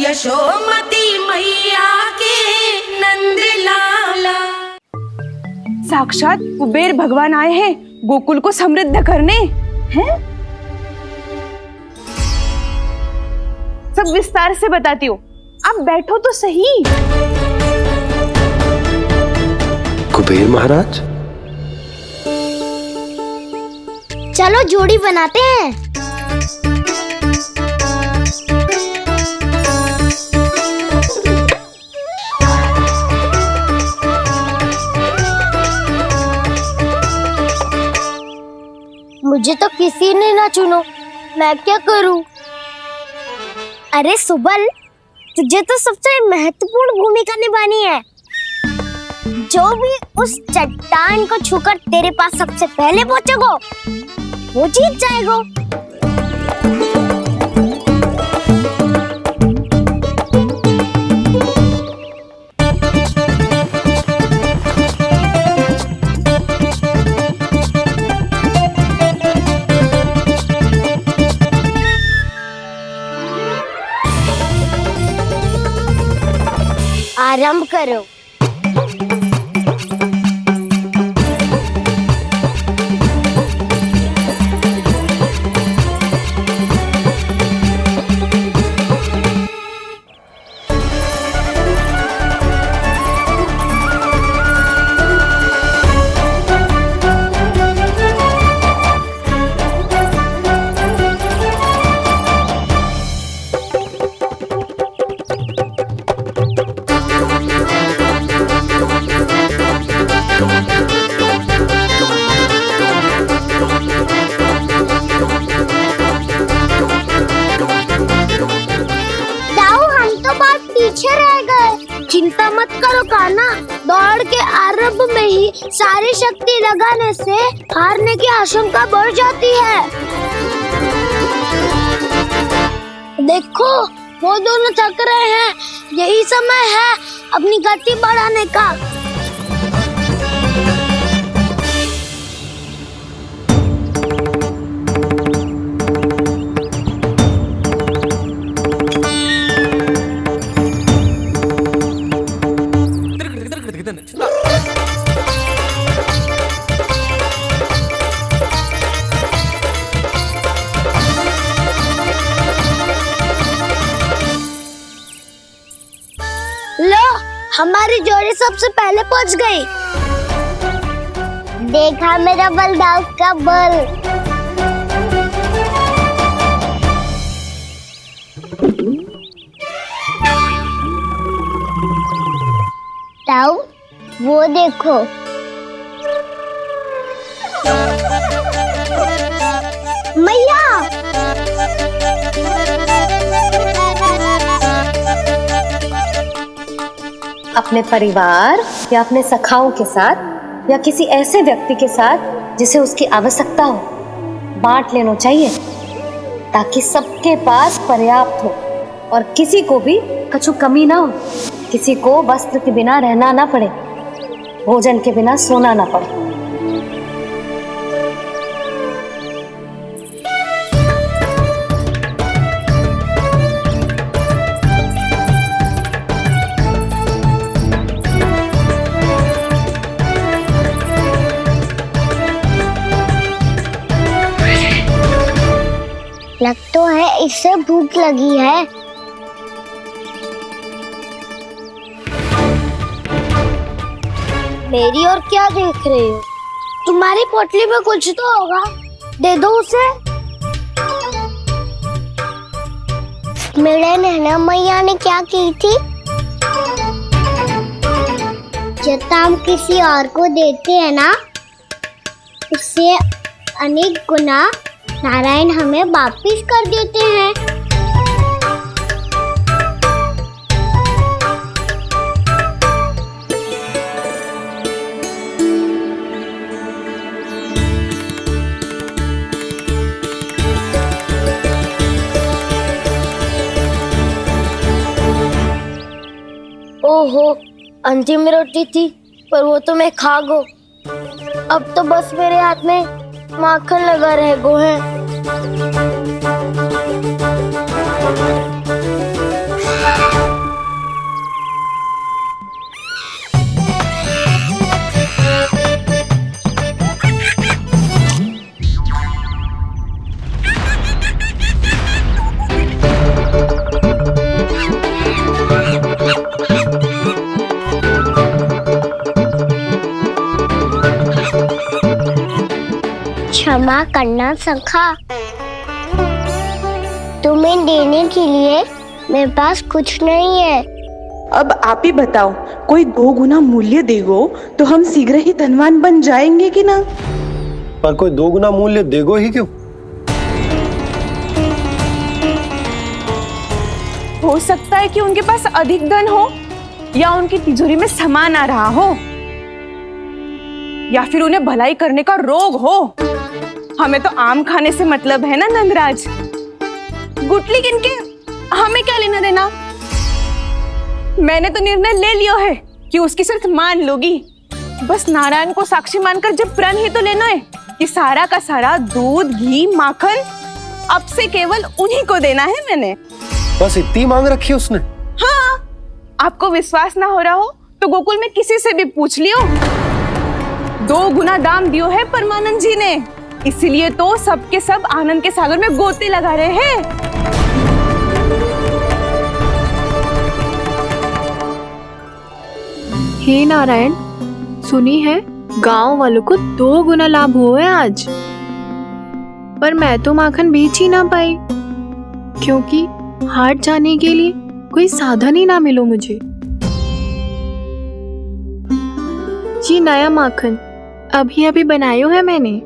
यशोमती मैया के नंद लाला। साक्षात कुबेर भगवान आए हैं गोकुल को समृद्ध करने हैं। सब विस्तार से बताती हूँ, आप बैठो तो सही। कुबेर महाराज, चलो जोड़ी बनाते हैं। मुझे तो किसी ने ना चुनो, मैं क्या करूं? अरे सुबल, तुझे तो सबसे महत्वपूर्ण भूमिका निभानी है। जो भी उस चट्टान को छूकर तेरे पास सबसे पहले पहुंचेगा वो जीत जाएगा। आरंभ करो। चिंता मत करो कान्हा, दौड़ के आरंभ में ही सारी शक्ति लगाने से हारने की आशंका बढ़ जाती है। देखो वो दोनों थक रहे हैं, यही समय है अपनी गति बढ़ाने का। लो, हमारी जोड़ी सबसे पहले पहुंच गई। देखा मेरा बलदाव का बल। ताऊ, वो देखो। मैया, अपने परिवार या अपने सखाओं के साथ या किसी ऐसे व्यक्ति के साथ जिसे उसकी आवश्यकता हो बांट लेना चाहिए, ताकि सबके पास पर्याप्त हो और किसी को भी कुछ कमी ना हो, किसी को वस्त्र के बिना रहना ना पड़े, भोजन के बिना सोना ना पड़े। लग तो है इससे भूख लगी है। मेरी और क्या देख रहे हो? तुम्हारी पोटली में कुछ तो होगा, दे दो उसे। मेरे नैना मैया ने क्या की थी? जब हम किसी और को देते हैं ना, उससे अनेक गुना नारायण हमें वापिस कर देते हैं। ओहो, अंतिम रोटी थी पर वो तो मैं खा गो। अब तो बस मेरे हाथ में माखन लगा रह गो है। वरना सखा, तुम्हें देने के लिए मेरे पास कुछ नहीं है। अब आप ही बताओ, कोई 2 गुना मूल्य देगो तो हम शीघ्र ही धनवान बन जाएंगे कि ना? पर कोई 2 गुना मूल्य देगो ही क्यों? हो सकता है कि उनके पास अधिक धन हो, या उनकी तिजोरी में सामान आ रहा हो, या फिर उन्हें भलाई करने का रोग हो। हमें तो आम खाने से मतलब है ना नंदराज। गुटली किनके, हमें क्या लेना देना। मैंने तो निर्णय ले लिया है कि उसकी सिर्फ मान लोगी। बस नारायण को साक्षी मानकर जब प्रण ही तो लेना है कि सारा का सारा दूध, घी, माखन अब से केवल उन्हीं को देना है मैंने। बस इतनी मांग रखी है उसने? हाँ, आपको विश्वास ना हो रहा हो तो गोकुल में किसी से भी पूछ लियो। 2 गुना दाम दियो है परमानंद जी ने, इसलिए तो सबके सब आनंद के सागर में गोते लगा रहे हैं। हे नारायण, सुनी है गांव वालों को 2 गुना लाभ हुआ है आज, पर मैं तो माखन बेच ही ना पाई, क्योंकि हाट जाने के लिए कोई साधन ही ना मिलो मुझे। ये नया माखन अभी अभी बनायो है मैंने।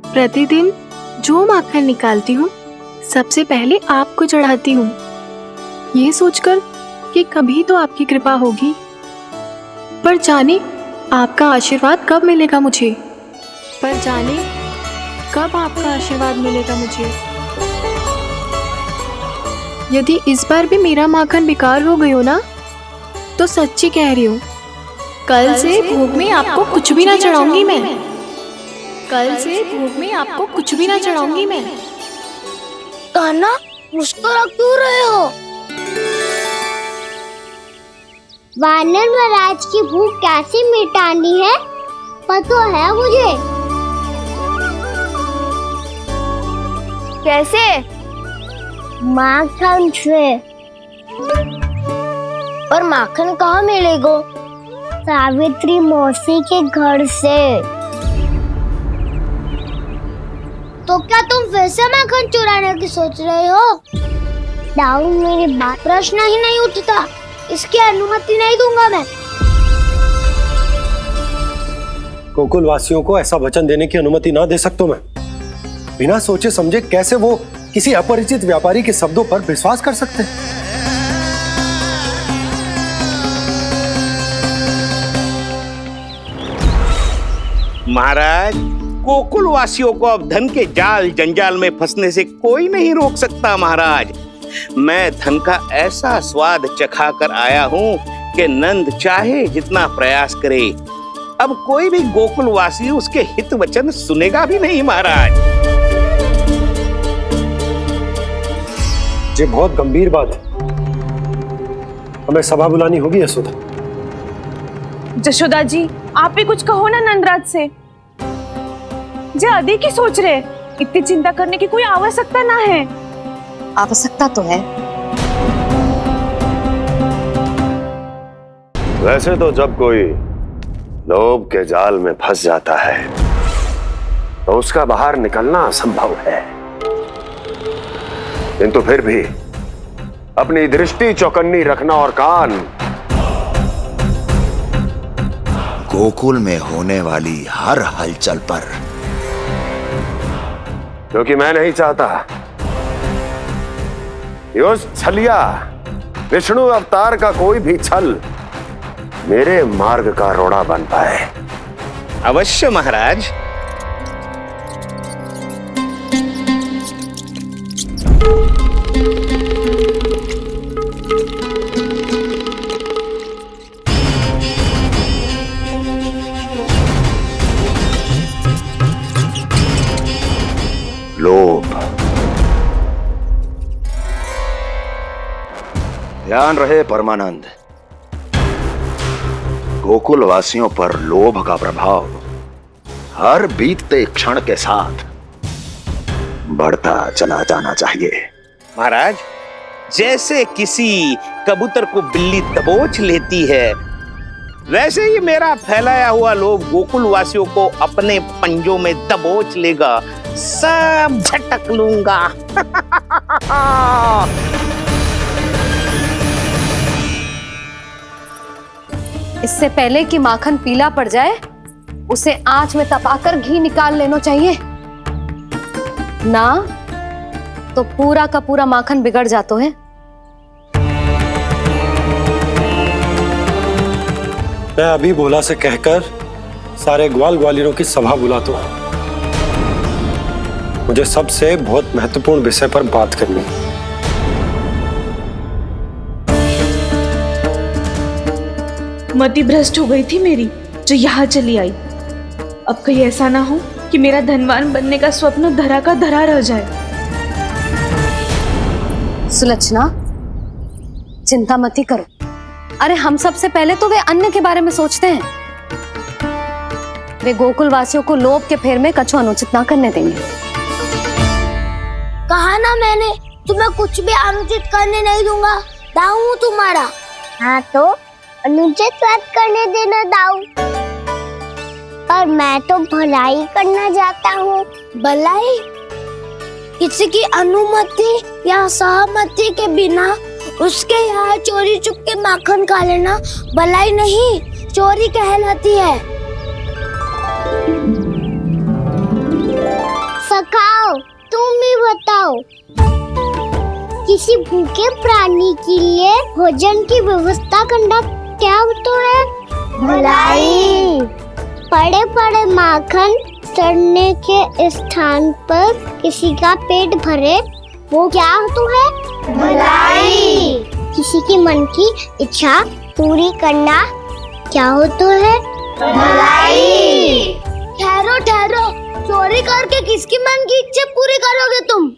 प्रतिदिन जो माखन निकालती हूँ सबसे पहले आपको चढ़ाती हूँ, ये सोचकर कि कभी तो आपकी कृपा होगी। पर जाने आपका आशीर्वाद कब मिलेगा मुझे, पर जाने कब आपका आशीर्वाद मिलेगा मुझे। यदि इस बार भी मेरा माखन बेकार हो गयो ना, तो सच्ची कह रही हूँ, कल से भोग में आपको कुछ भी ना चढ़ाऊंगी मैं। कल से भोग में आपको कुछ भी ना चढ़ाऊंगी मैं। कान्हा, मुस्कुरा क्यों रहे हो? वानर महाराज की भूख कैसे मिटानी है पता है मुझे। कैसे? माखन से। और माखन कहाँ मिलेगा? सावित्री मौसी के घर से। तो क्या तुम फिर से माखन चुराने की सोच रहे हो? दाऊ, मेरी बात प्रश्न ही नहीं उठता, इसकी अनुमति नहीं दूंगा मैं। गोकुल वासियों को ऐसा वचन देने की अनुमति ना दे सकता मैं। बिना सोचे समझे कैसे वो किसी अपरिचित व्यापारी के शब्दों पर विश्वास कर सकते हैं? महाराज, गोकुल वासियों को अब धन के जाल जंजाल में फंसने से कोई नहीं रोक सकता। महाराज, मैं धन का ऐसा स्वाद चखा कर आया हूँ कि नंद चाहे जितना प्रयास करे, अब कोई भी गोकुल वासी उसके हित वचन सुनेगा भी नहीं। महाराज, ये बहुत गंभीर बात है, हमें सभा बुलानी होगी यशोदा। जशोदा जी, आप भी कुछ कहो ना नंदराज से। जे अधिक ही सोच रहे, इतनी चिंता करने की कोई आवश्यकता ना है। आवश्यकता तो है। वैसे तो जब कोई लोभ के जाल में फंस जाता है तो उसका बाहर निकलना असंभव है, किंतु फिर भी अपनी दृष्टि चौकन्नी रखना और कान गोकुल में होने वाली हर हलचल पर, क्योंकि मैं नहीं चाहता कि उस छलिया विष्णु अवतार का कोई भी छल मेरे मार्ग का रोड़ा बन पाए। अवश्य महाराज। लोभ, ध्यान रहे परमानंद, गोकुल वासियों पर लोभ का प्रभाव हर बीतते क्षण के साथ बढ़ता चला जाना चाहिए। महाराज, जैसे किसी कबूतर को बिल्ली दबोच लेती है, वैसे ही मेरा फैलाया हुआ लोभ गोकुल वासियों को अपने पंजों में दबोच लेगा, सब झटक लूंगा। इससे पहले कि माखन पीला पड़ जाए, उसे आंच में तपाकर घी निकाल लेना चाहिए ना, तो पूरा का पूरा माखन बिगड़ जाता है। मैं अभी भोला से कहकर सारे ग्वाल ग्वालियरों की सभा बुलाता हूं। मुझे सबसे बहुत महत्वपूर्ण विषय पर बात करनी है। मति भ्रष्ट हो गई थी मेरी, जो यहाँ चली आई। अब कहीं ऐसा ना हो कि मेरा धनवान बनने का स्वप्न धरा का धरा रह जाए। सुलक्षणा, चिंता मत करो। अरे हम सबसे पहले तो वे अन्न के बारे में सोचते हैं। वे गोकुल वासियों को लोभ के फेर में कछु अनुचित ना करने देंगे। कहा ना मैंने, तुम्हें कुछ भी अनुचित करने नहीं दूंगा। दाऊ हूँ तुम्हारा। हाँ तो अनुचित बात करने देना दाऊ। पर मैं तो भलाई करना चाहता हूँ। भलाई? किसी की अनुमति या सहमति के बिना उसके यहाँ चोरी चुप के माखन खा लेना भलाई नहीं, चोरी कहलाती है। सखाओ, तुम ही बताओ, किसी भूखे प्राणी के लिए भोजन की व्यवस्था करना क्या होता है? भलाई। पड़े पड़े माखन सड़ने के स्थान पर किसी का पेट भरे, वो क्या होता है? भलाई। किसी के मन की इच्छा पूरी करना क्या होता है? भलाई। ठहरो ठहरो, चोरी करके किसकी मन की इच्छा पूरी करोगे तुम?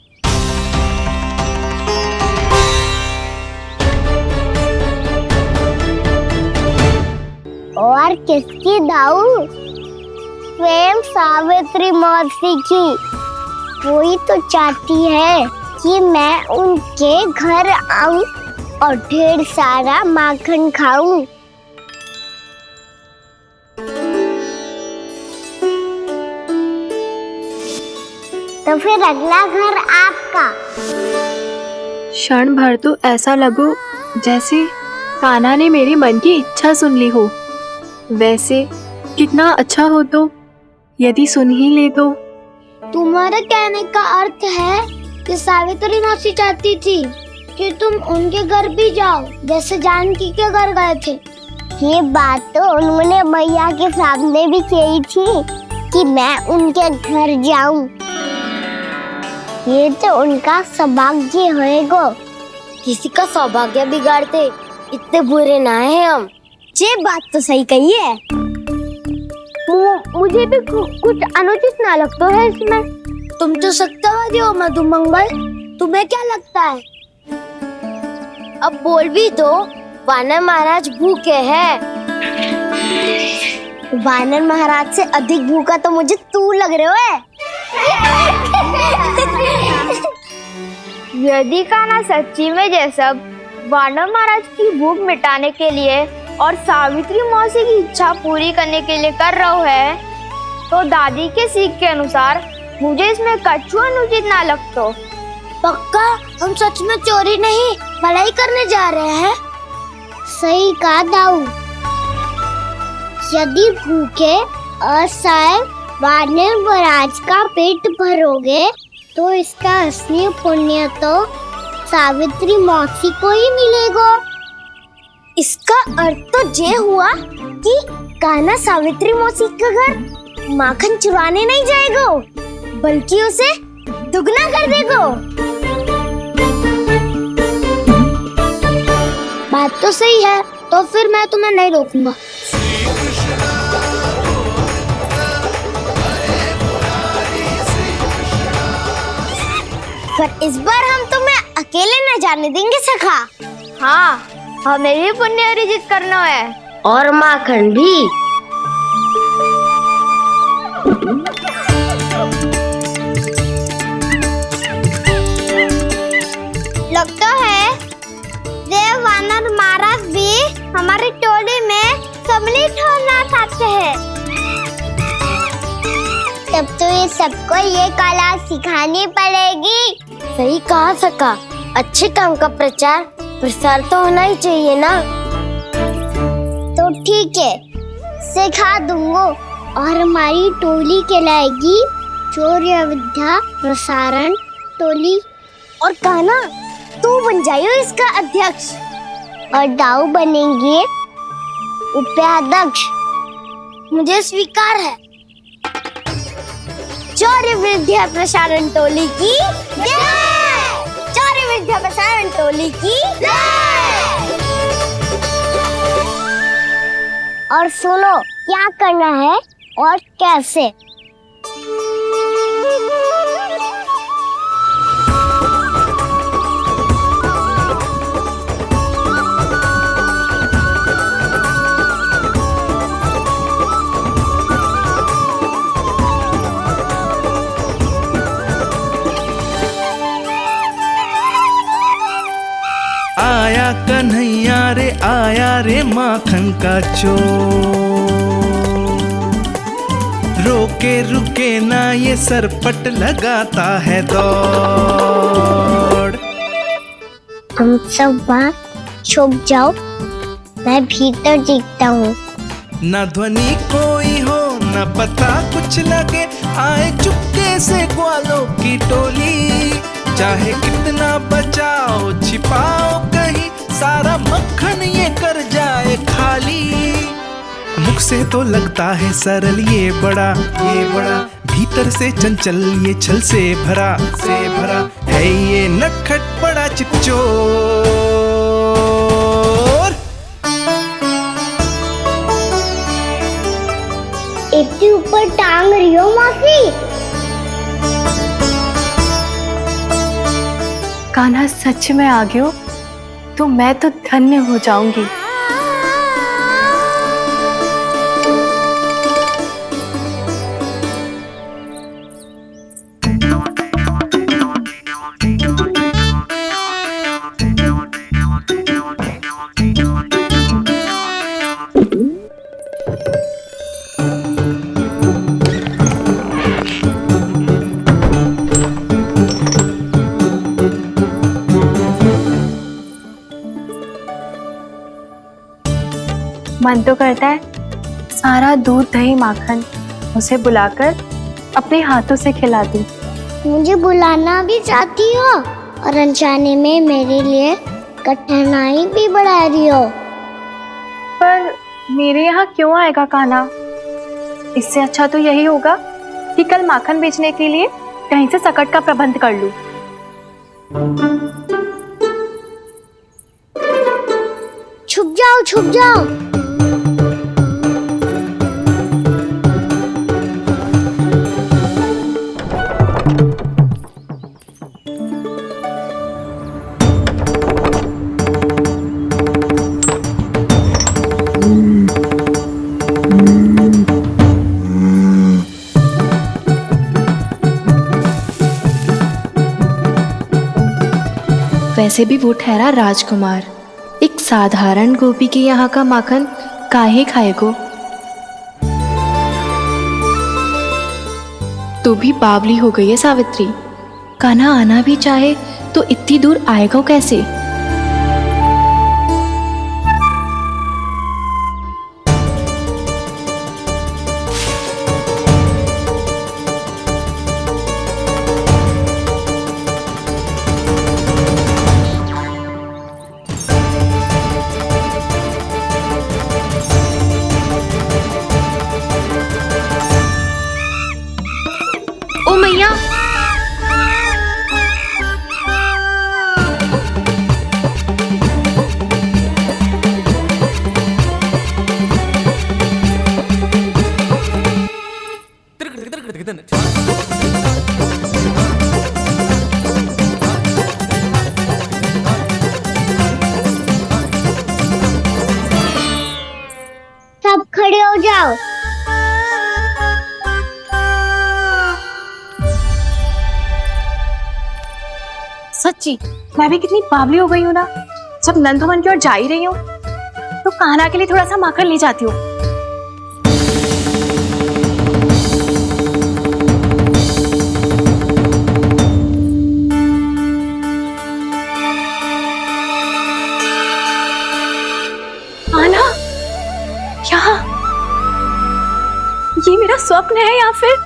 और किसकी दाऊ? स्वयं सावित्री मौसी की। वही तो चाहती है कि मैं उनके घर आऊं और ढेर सारा माखन खाऊं। तो फिर अगला घर आपका। क्षण भर तो ऐसा लगो जैसे कान्हा ने मेरे मन की इच्छा सुन ली हो। वैसे कितना अच्छा हो तो यदि सुन ही ले तो। तुम्हारे कहने का अर्थ है कि सावित्री मौसी चाहती थी कि तुम उनके घर भी जाओ, जैसे जानकी के घर गए थे। ये बात तो उन्होंने मैया के सामने भी कही थी कि मैं उनके घर जाऊं। ये तो उनका सौभाग्य होएगा। किसी का सौभाग्य बिगाड़ते इतने बुरे ना है हम। ये बात तो सही कही है। मुझे भी कुछ अनुचित ना लगता है इसमें। तुम तो सत्यवादी हो मधुमंगल, तुम्हें क्या लगता है? अब बोल भी दो, वानर महाराज भूखे हैं। वानर महाराज से अधिक भूखा तो मुझे तू लग रहे हो। यदि कान्हा सच्ची में जैसा वानर महाराज की भूख मिटाने के लिए और सावित्री मौसी की इच्छा पूरी करने के लिए कर रहा है, तो दादी के सीख के अनुसार मुझे इसमें कछु अनुचित ना लगता। पक्का हम सच में चोरी नहीं भलाई करने जा रहे हैं। सही कहा दाऊ। यदि भूखे असहाय वानर महाराज का पेट भरोगे तो इसका असली पुण्य तो सावित्री मौसी को ही मिलेगा। इसका अर्थ तो ये हुआ कि कान्हा सावित्री मौसी का घर माखन चुराने नहीं जाएगा, बल्कि उसे दुगना कर देगा। बात तो सही है, तो फिर मैं तुम्हें नहीं रोकूंगा। पर इस बार हम तुम्हें अकेले न जाने देंगे सखा। हाँ, हमें भी पुण्य अर्जित करना है और माखन भी। लगता है देव वानर महाराज भी हमारी टोली में कंप्लीट होना चाहते हैं। तब तो ये सबको ये कला सिखानी पड़ेगी। सही कहा सका, अच्छे काम का प्रचार प्रसार तो होना ही चाहिए ना। तो ठीक है, सिखा दूंगा और हमारी टोली कहलाएगी शौर्य विद्या प्रसारण टोली। और कान्हा, तू बन जाइयो इसका अध्यक्ष और दाऊ बनेंगे उपाध्यक्ष। मुझे स्वीकार है। शौर्य विद्या प्रसारण टोली की जय! शौर्य विद्या प्रसारण टोली की जय! और सुनो, क्या करना है और कैसे। आया कन्हैया रे, आया रे माखन का चोर। रोके रुके ना ये सरपट लगाता है दौड़। तुम सब बाहर छुप जाओ, मैं भीतर देखता हूँ। न ध्वनि कोई हो न पता कुछ लगे, आए चुपके से ग्वालों की टोली। चाहे कितना बचाओ छिपाओ कहीं, सारा मक्खन ये कर जाए खाली। मुख से तो लगता है सरल ये बड़ा भीतर से चंचल ये छल से भरा है ये नटखट बड़ा चिपचोर। इतने ऊपर टांग रही हो मौसी। कान्हा सच में आ गए हो तो मैं तो धन्य हो जाऊंगी। मन तो करता है सारा दूध दही माखन उसे बुलाकर अपने हाथों से खिला दूं। मुझे बुलाना भी चाहती हो और अनजाने में मेरे लिए कठिनाई भी बढ़ा रही हो। पर मेरे यहाँ क्यों आएगा कान्हा? इससे अच्छा तो यही होगा कि कल माखन बेचने के लिए कहीं से सकट का प्रबंध कर लूं। छुप जाओ, छुप जाओ। वैसे भी वो ठहरा राजकुमार, एक साधारण गोपी के यहाँ का माखन काहे खाएगो। तो भी बावली हो गई है सावित्री। कान्हा आना भी चाहे तो इतनी दूर आएगा कैसे? ओ मैया, सब खड़े हो जाओ। सच्ची मैं भी कितनी बावली हो गई हूँ ना। जब नंदभवन की ओर जा ही रही हूँ तो कान्हा के लिए थोड़ा सा माखन ले जाती हूँ। कान्हा, क्या ये मेरा स्वप्न है या फिर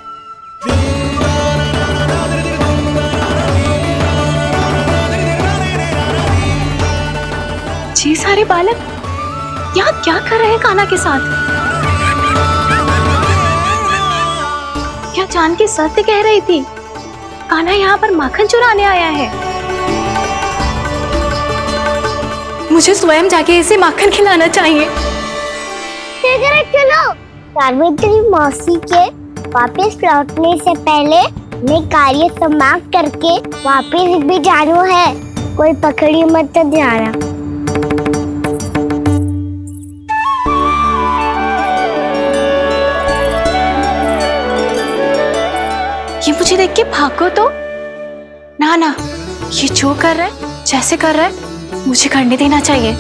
ये सारे बालक यहाँ क्या कर रहे हैं कान्हा के साथ? क्या जानकी सत्य कह रही थी? कान्हा यहाँ पर माखन चुराने आया है। मुझे स्वयं जाके इसे माखन खिलाना चाहिए। चलो, सावित्री मौसी के वापस लौटने से पहले मैं कार्य समाप्त करके वापस भी जाना है। कोई पकड़ी मत जाना। ये मुझे देख के भागो तो ना, ये जो कर रहा है, जैसे कर रहा है, मुझे करने देना चाहिए।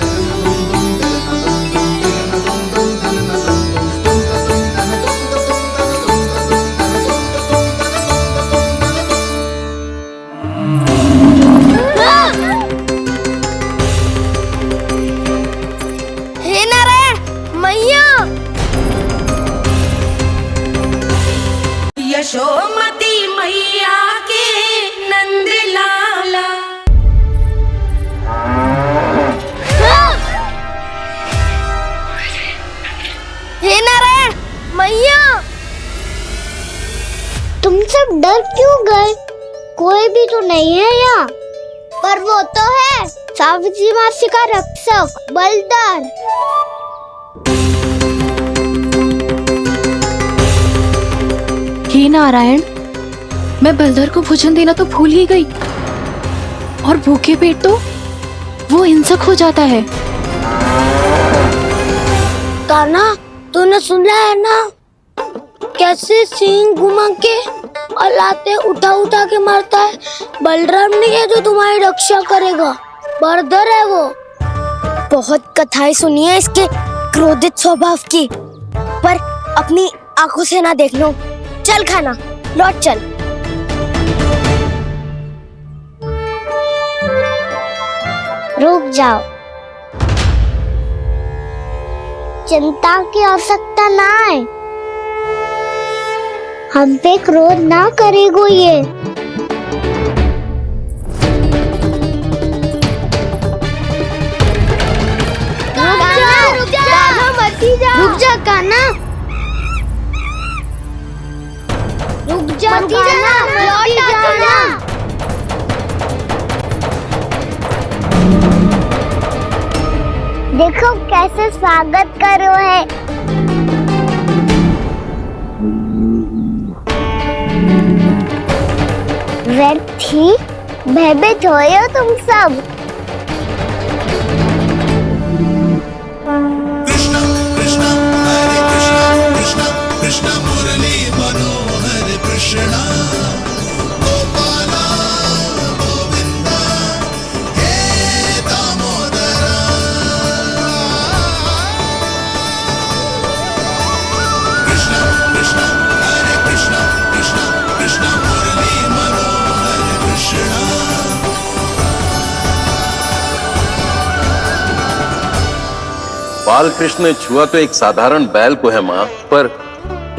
हे नारायण मैया, यशोमती मैया के नंद लाला। हे नारायण मैया, तुम सब डर क्यों गए? कोई भी तो नहीं है यहाँ। पर वो तो है, सावित्री मासी का रक्षक बलदार। हे नारायण, मैं बलदर को भोजन देना तो भूल ही गई, और भूखे पेट तो वो हिंसक हो जाता है। कान्हा, तूने सुना है ना कैसे सींग घुमा के और लाते उठा उठा के मारता है? बलराम नहीं है जो तुम्हारी रक्षा करेगा, बलदर है वो। बहुत कथाएं सुनी है इसके क्रोधित स्वभाव की, पर अपनी आंखों से ना देख लो। चल खाना, लौट चल। रुक जाओ, चिंता की आवश्यकता ना है। हम पे क्रोध ना करेगो ये। रुक जा कान्हा, रुक जा कान्हा, लौट जाना। देखो कैसे स्वागत करो है। व्यर्थ ही भयभीत हो तुम सब। कृष्ण मुरली मनोहर कृष्ण गोपाला गोविंदा हे दामोदरा। कृष्ण कृष्ण हरे कृष्ण कृष्ण कृष्ण मुरली मनोहर कृष्ण। बाल कृष्ण ने छुआ तो एक साधारण बैल को है मां, पर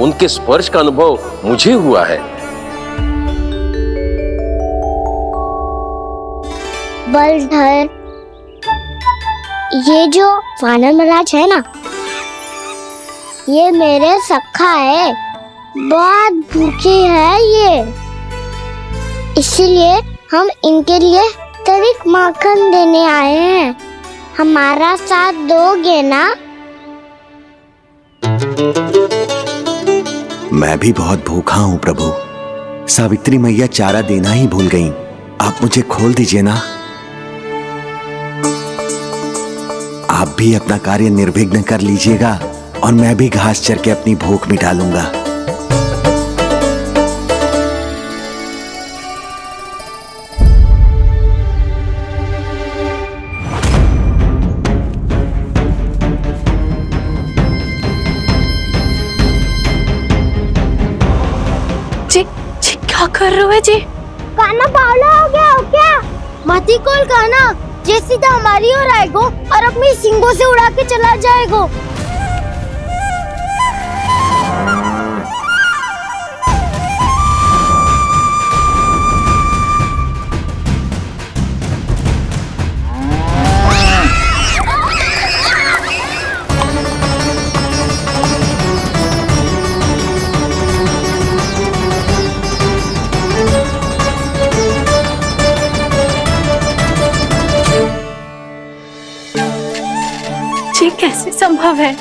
उनके स्पर्श का अनुभव मुझे हुआ है। बलधर, ये जो वानर महाराज है ना, ये मेरे सखा है। बहुत भूखे हैं ये, इसलिए हम इनके लिए तनिक माखन देने आए हैं। हमारा साथ दोगे ना? मैं भी बहुत भूखा हूँ प्रभु। सावित्री मैया चारा देना ही भूल गईं। आप मुझे खोल दीजिए ना। आप भी अपना कार्य निर्विघ्न कर लीजिएगा और मैं भी घास चर के अपनी भूख मिटा लूंगा। कर रहे हो जी? काना बावला हो गया हो क्या? मती कोल काना जे सीधा हमारी ओर आएगो और अपनी सींगों से उड़ा के चला जाएगो। ये कैसे संभव है?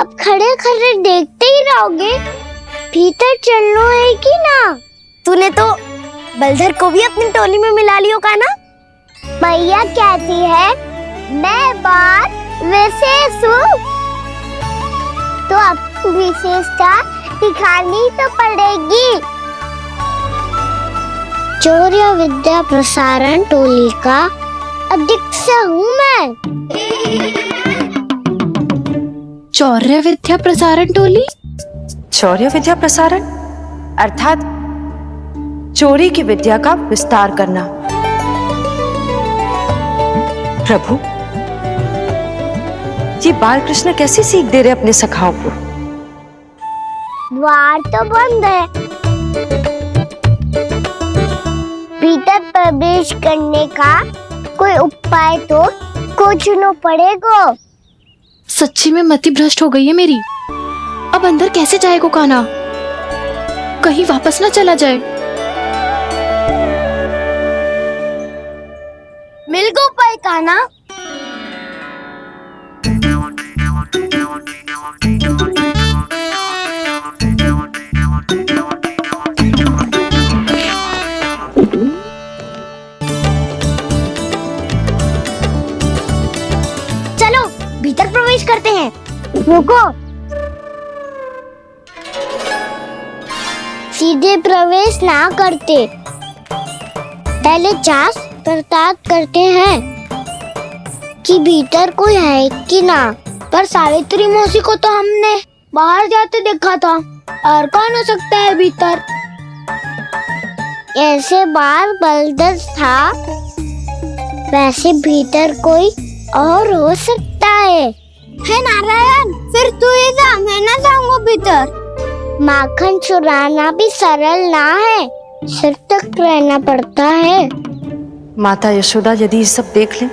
अब खड़े खड़े देखते ही रहोगे? भीतर चलना है कि ना? तूने तो बलधर को भी अपनी टोली में मिला लियो का ना? भैया कहती है मैं बात विशेष हूँ, तो अब विशेषता दिखानी तो पड़ेगी। चौर्य विद्या प्रसारण टोली का अध्यक्ष हूँ मैं। चौर्य विद्या प्रसारण टोली? चौर्य विद्या प्रसारण अर्थात चोरी की विद्या का विस्तार करना। प्रभु, ये बाल कृष्ण कैसी सीख दे रहे अपने सखाओं को? द्वार तो बंद है, भीतर प्रवेश करने का कोई उपाय तो खोजना पड़ेगा। सच्ची में मति भ्रष्ट हो गई है मेरी। अब अंदर कैसे जाएगा काना? कहीं वापस ना चला जाए। मिल गो उपाय काना। चलो भीतर प्रवेश करते हैं। रुको, सीधे प्रवेश ना करते, पहले जांच पड़ताल करते हैं कि भीतर कोई है कि ना। पर सावित्री मौसी को तो हमने बाहर जाते देखा था, और कौन हो सकता है भीतर? ऐसे बार बलदर था, वैसे भीतर कोई और हो सकता है नारायण, फिर तू ही जा, मैं ना जाऊंगा भीतर। माखन चुराना भी सरल ना है, सिर तक रहना पड़ता है। माता यशोदा यदि ये सब देख लें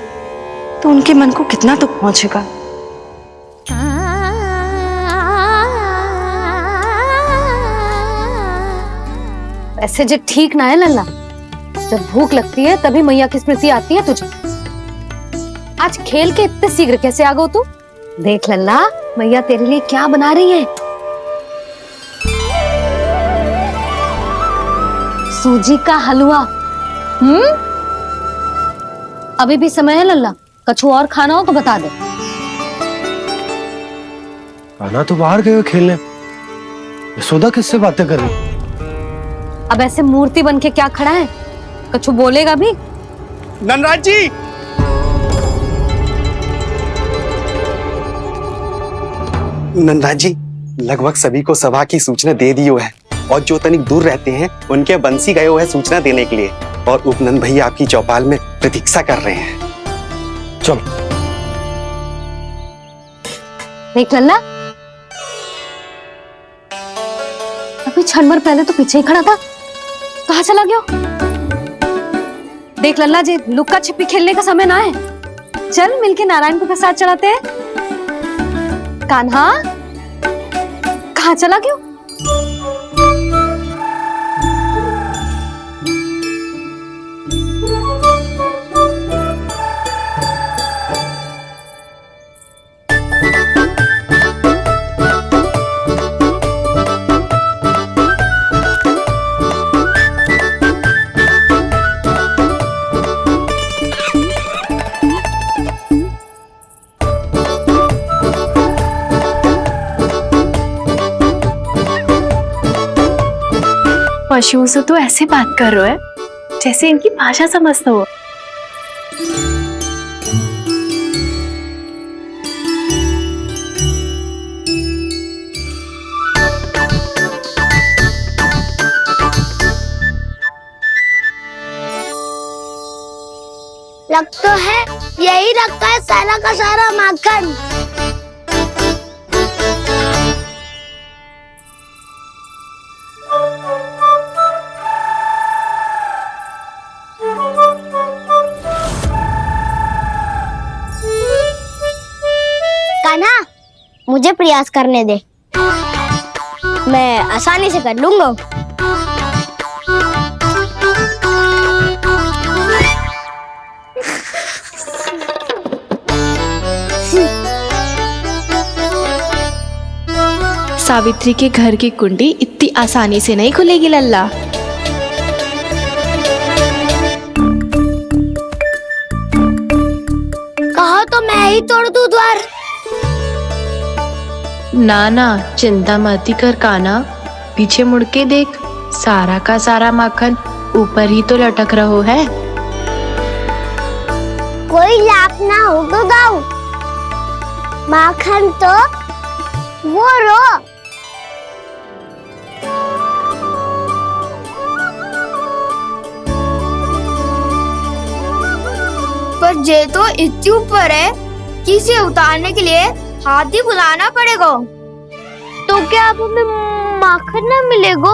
तो उनके मन को कितना दुख पहुंचेगा। ऐसे जो ठीक ना है लल्ला, जब भूख लगती है तभी मैया की स्मृति आती है तुझे। आज खेल के इतने शीघ्र कैसे आ गो तू? देख लल्ला, मैया तेरे लिए क्या बना रही है। सूजी का हलवा। अभी भी समय है लल्ला, कछु और खाना हो तो बता दे। कान्हा तो बाहर गए हो खेलने, यशोदा किससे बातें कर रही? अब ऐसे मूर्ति बन के क्या खड़ा है? कछु बोलेगा भी? नंदराज जी, नंदराज जी, लगभग सभी को सभा की सूचना दे दी है, और जो तनिक दूर रहते हैं उनके बंसी गए हुए सूचना देने के लिए, और उपनंद भैया आपकी चौपाल में प्रतीक्षा कर रहे हैं। चलो। देख लल्ला, अभी क्षण भर पहले तो पीछे ही खड़ा था, कहाँ चला गया? देख लल्ला जी, लुक्का छिपी खेलने का समय ना है। चल मिलके नारायण को प्रसाद चढ़ाते हैं। कान्हा, कहाँ चला गया? पशुओं से तो ऐसे बात कर रहे हो जैसे इनकी भाषा समझते हो। लग तो है, यही रखा है सारा का सारा माखन। कान्हा, मुझे प्रयास करने दे, मैं आसानी से कर लूंगा। सावित्री के घर की कुंडी इतनी आसानी से नहीं खुलेगी लल्ला। कहो तो मैं ही तोड़ दूं द्वार। ना ना, चिंता मत कर कान्हा, पीछे मुड़ के देख, सारा का सारा माखन ऊपर ही तो लटक रहो है। कोई लाभ ना हो तो दाऊ, माखन तो वो रो। पर जे तो इतनी ऊपर है कि इसे उतारने के लिए हाथ ही बुलाना पड़ेगा। तो क्या अब हमें माखन ना मिलेगा?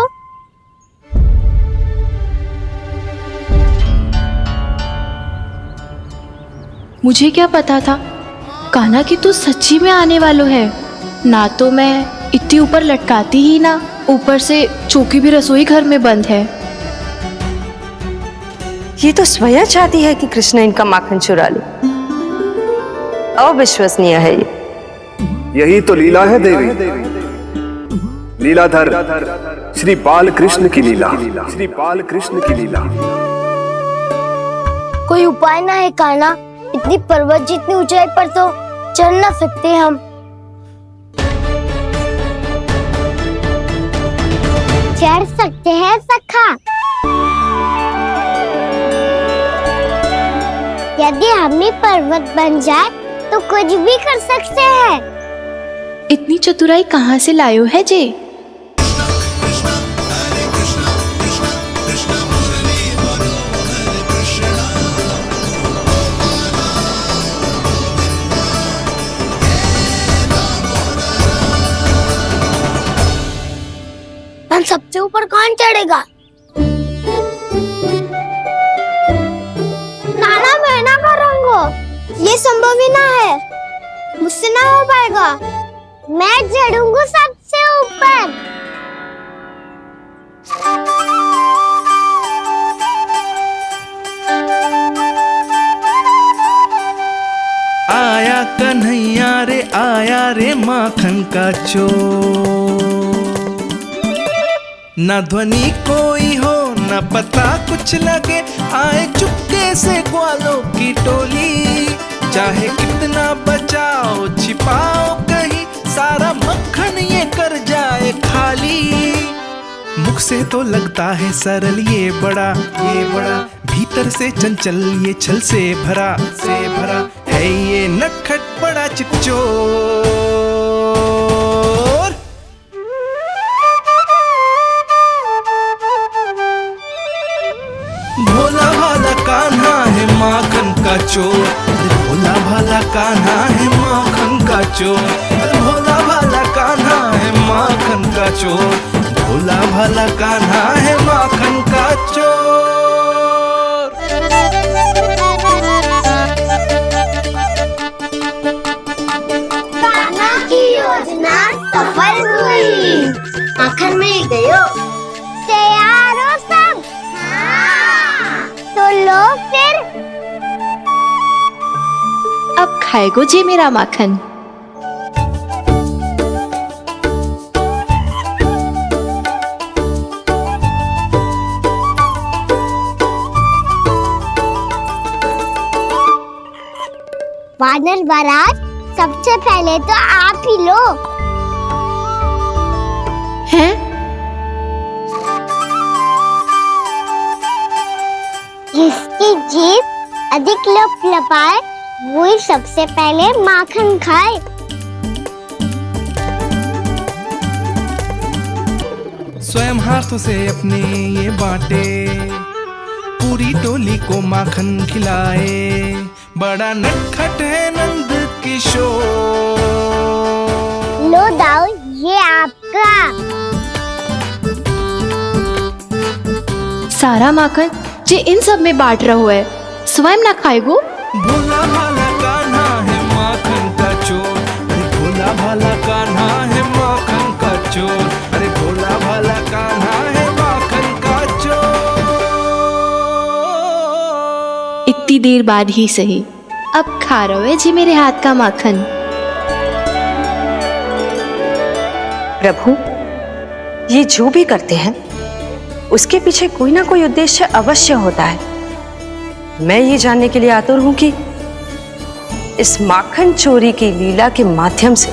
मुझे क्या पता था कान्हा कि तू सच्ची में आने वालो है। ना तो मैं इतनी ऊपर लटकाती ही ना, ऊपर से चौकी भी रसोई घर में बंद है। ये तो स्वयं चाहती है कि कृष्ण इनका माखन चुरा ले। अविश्वसनीय है ये। यही तो लीला है देवी, लीलाधर श्री बाल कृष्ण की लीला, श्री बाल कृष्ण की लीला। कोई उपाय ना है कान्हा? इतनी पर्वत जितनी ऊंचाई पर तो चढ़ ना सकते हम। चढ़ सकते हैं सखा, यदि हम ही पर्वत बन जाए तो कुछ भी कर सकते हैं। इतनी चतुराई कहाँ से लायो है जे? हम सबसे ऊपर कौन चढ़ेगा? नाना मैं ना करूँगा, ये संभव ही ना है, मुझसे ना हो पाएगा। मैं चढ़ूंगा सबसे ऊपर। आया कन्हैया रे, आया रे माखन का चोर। न ध्वनि कोई हो न पता कुछ लगे, आए चुपके से ग्वालों की टोली। चाहे कितना बचाओ छिपाओ कहीं, सारा मक्खन ये कर जाए खाली। मुख से तो लगता है सरल ये बड़ा, भीतर से चंचल ये छल से भरा है ये नटखट बड़ा चिकचोर। भोला भाला कान्हा है माखन का चोर, भोला भाला कान्हा है माखन का चोर, भोला भाला कान्हा है माखन का चोर, भोला भाला कान्हा है माखन का चोर। कान्हा की योजना सफल हुई, माखन मिल गयो। तैयार हो सब? हाँ। तो लो फिर। अब खाएगो जे मेरा माखन। वानर महाराज, सबसे पहले तो आप ही लो। हैं? जिसकी जीभ अधिक लपलपाए वही सबसे पहले माखन खाए। स्वयं हाथों से अपने ये बांटे, पूरी टोली को माखन खिलाए। बड़ा नटखट है नंद किशोर। लो दाऊ, ये आपका। सारा माखन जे इन सब में बांट रहो है, स्वयं ना खाएगो। भोला भाला कान्हा है माखन का चोर। अरे भोला भाला कान्हा है माखन का चोर। अरे भोला भाला कान्हा है माखन का चोर। इतनी देर बाद ही सही, अब खा रहो है जी मेरे हाथ का माखन। प्रभु, ये जो भी करते हैं उसके पीछे कोई ना कोई उद्देश्य अवश्य होता है। मैं ये जानने के लिए आतुर हूं कि इस माखन चोरी की लीला के माध्यम से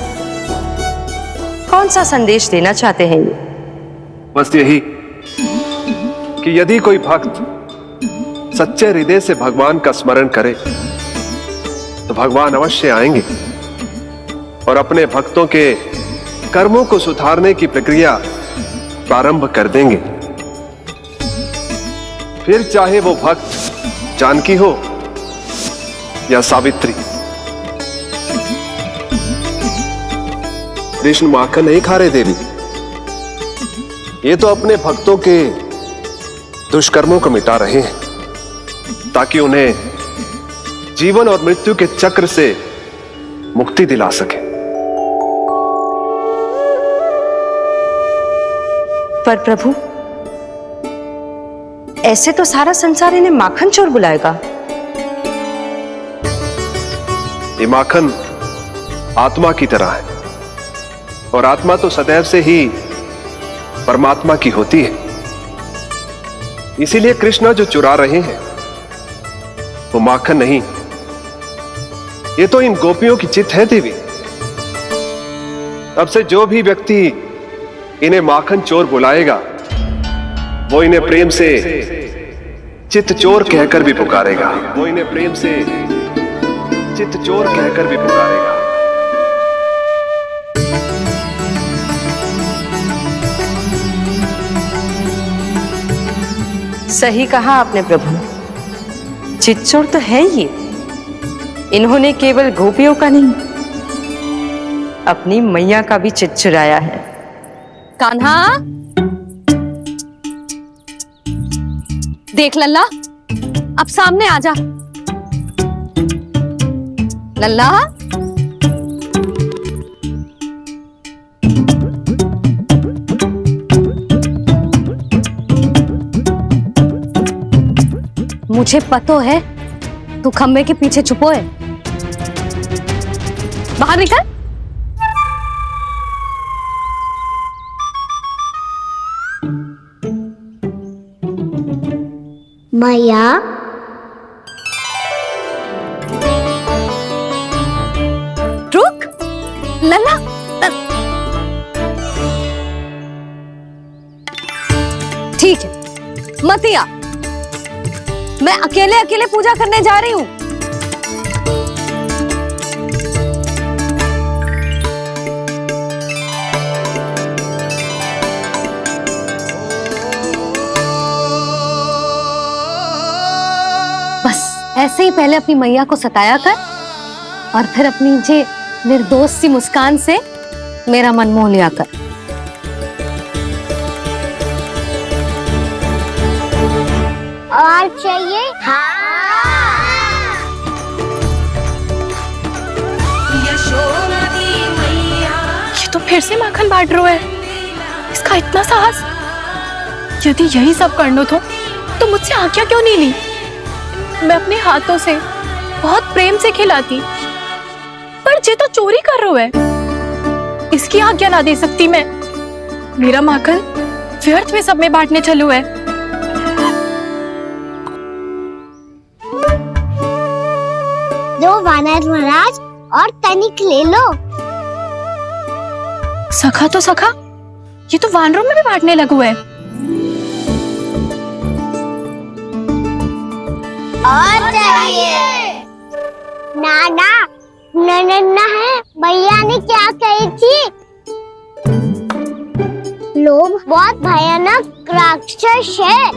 कौन सा संदेश देना चाहते हैं ये? बस यही कि यदि कोई भक्त सच्चे हृदय से भगवान का स्मरण करे तो भगवान अवश्य आएंगे और अपने भक्तों के कर्मों को सुधारने की प्रक्रिया प्रारंभ कर देंगे। फिर चाहे वो भक्त जानकी हो या सावित्री। कृष्ण माखन नहीं खा रहे देवी, ये तो अपने भक्तों के दुष्कर्मों को मिटा रहे हैं ताकि उन्हें जीवन और मृत्यु के चक्र से मुक्ति दिला सके। पर प्रभु, ऐसे तो सारा संसार इन्हें माखन चोर बुलाएगा। ये माखन आत्मा की तरह है और आत्मा तो सदैव से ही परमात्मा की होती है। इसीलिए कृष्ण जो चुरा रहे हैं वो माखन नहीं, ये तो इन गोपियों की चित है देवी। अब से जो भी व्यक्ति इन्हें माखन चोर बुलाएगा वो इन्हें प्रेम से चित्त चोर कहकर भी पुकारेगा। वो इन्हें प्रेम से चित्त चोर कहकर भी पुकारेगा। सही कहा आपने प्रभु, चित्चोर तो है ये। इन्होंने केवल गोपियों का नहीं, अपनी मैया का भी चित्त चुराया है। कान्हा, देख लल्ला, अब सामने आ जा। लल्ला, मुझे पतो है तू खम्बे के पीछे छुपो है। बाहर निकल। मैया, रुक लल्ला, ठीक है मत आ, मैं अकेले अकेले पूजा करने जा रही हूँ। ऐसे ही पहले अपनी मैया को सताया कर और फिर अपनी जे निर्दोष सी मुस्कान से मेरा मन मोह लिया कर। और चाहिए? ये तो फिर से माखन बांट रहा है। इसका इतना साहस। यदि यही सब करना तो मुझसे आज्ञा क्यों नहीं ली? मैं अपने हाथों से बहुत प्रेम से खिलाती, पर जे तो चोरी कर रहा है, इसकी आज्ञा ना दे सकती मैं। मेरा माखन व्यर्थ में सब में बांटने चलू है। दो वानर महाराज और तनिक ले लो। सखा तो सखा, ये तो वानरों में भी बांटने लगू है। और चाहिए? नाना, नन्ना है, भैया ने क्या कही थी? लोभ बहुत भयानक राक्षस है।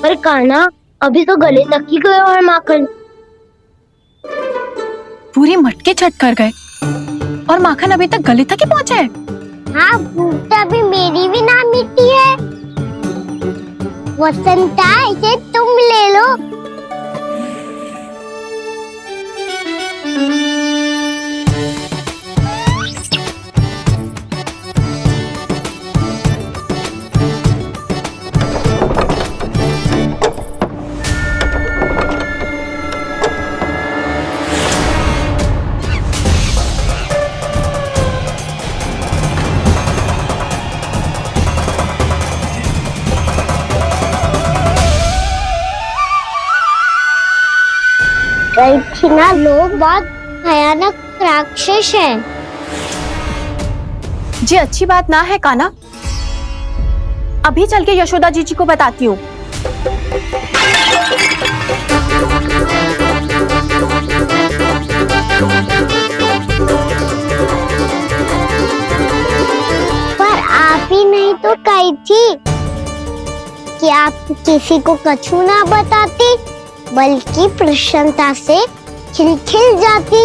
पर कान्हा, अभी तो गले तक ही गया है माखन। पूरी मटके चट कर गए और माखन अभी तक गले तक ही पहुंचा है। हाँ, भूख तो अभी मेरी भी ना मिटी है। वसंता, इसे तुम ले लो। ना लोग बहुत भयानक राक्षस हैं। जी अच्छी बात ना है कान्हा, अभी चल के यशोदा जी को बताती हूँ। पर आप ही नहीं तो कही थी कि आप किसी को कछु ना बताती, बल्कि प्रसन्नता से खिलखिल जाती।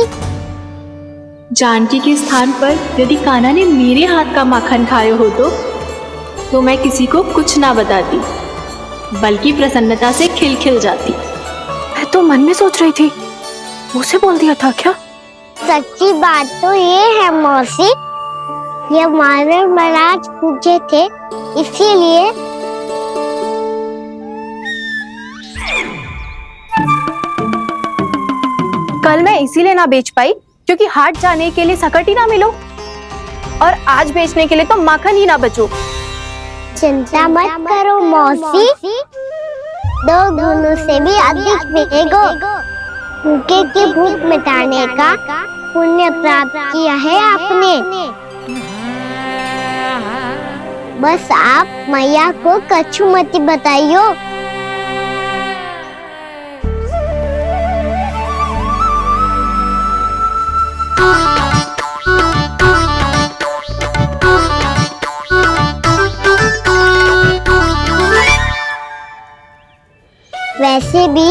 जानकी के स्थान पर यदि कान्हा ने मेरे हाथ का माखन खाया हो तो मैं किसी को कुछ ना बताती, बल्कि प्रसन्नता से खिलखिल जाती। मैं तो मन में सोच रही थी, मुझसे बोल दिया था क्या? सच्ची बात तो ये है मौसी, ये मानव महाराज पूछे थे, इसीलिए कल मैं इसीलिए ना बेच पाई क्योंकि हाट जाने के लिए सकट ही ना मिलो, और आज बेचने के लिए तो माखन ही ना बचो। चिंता मत करो मौसी, 2 गुणों से भी अधिक मिलेगा। भूखे की भूख मिटाने का पुण्य प्राप्त किया है आपने। बस आप मैया को कछु मत बताइयो। वैसे भी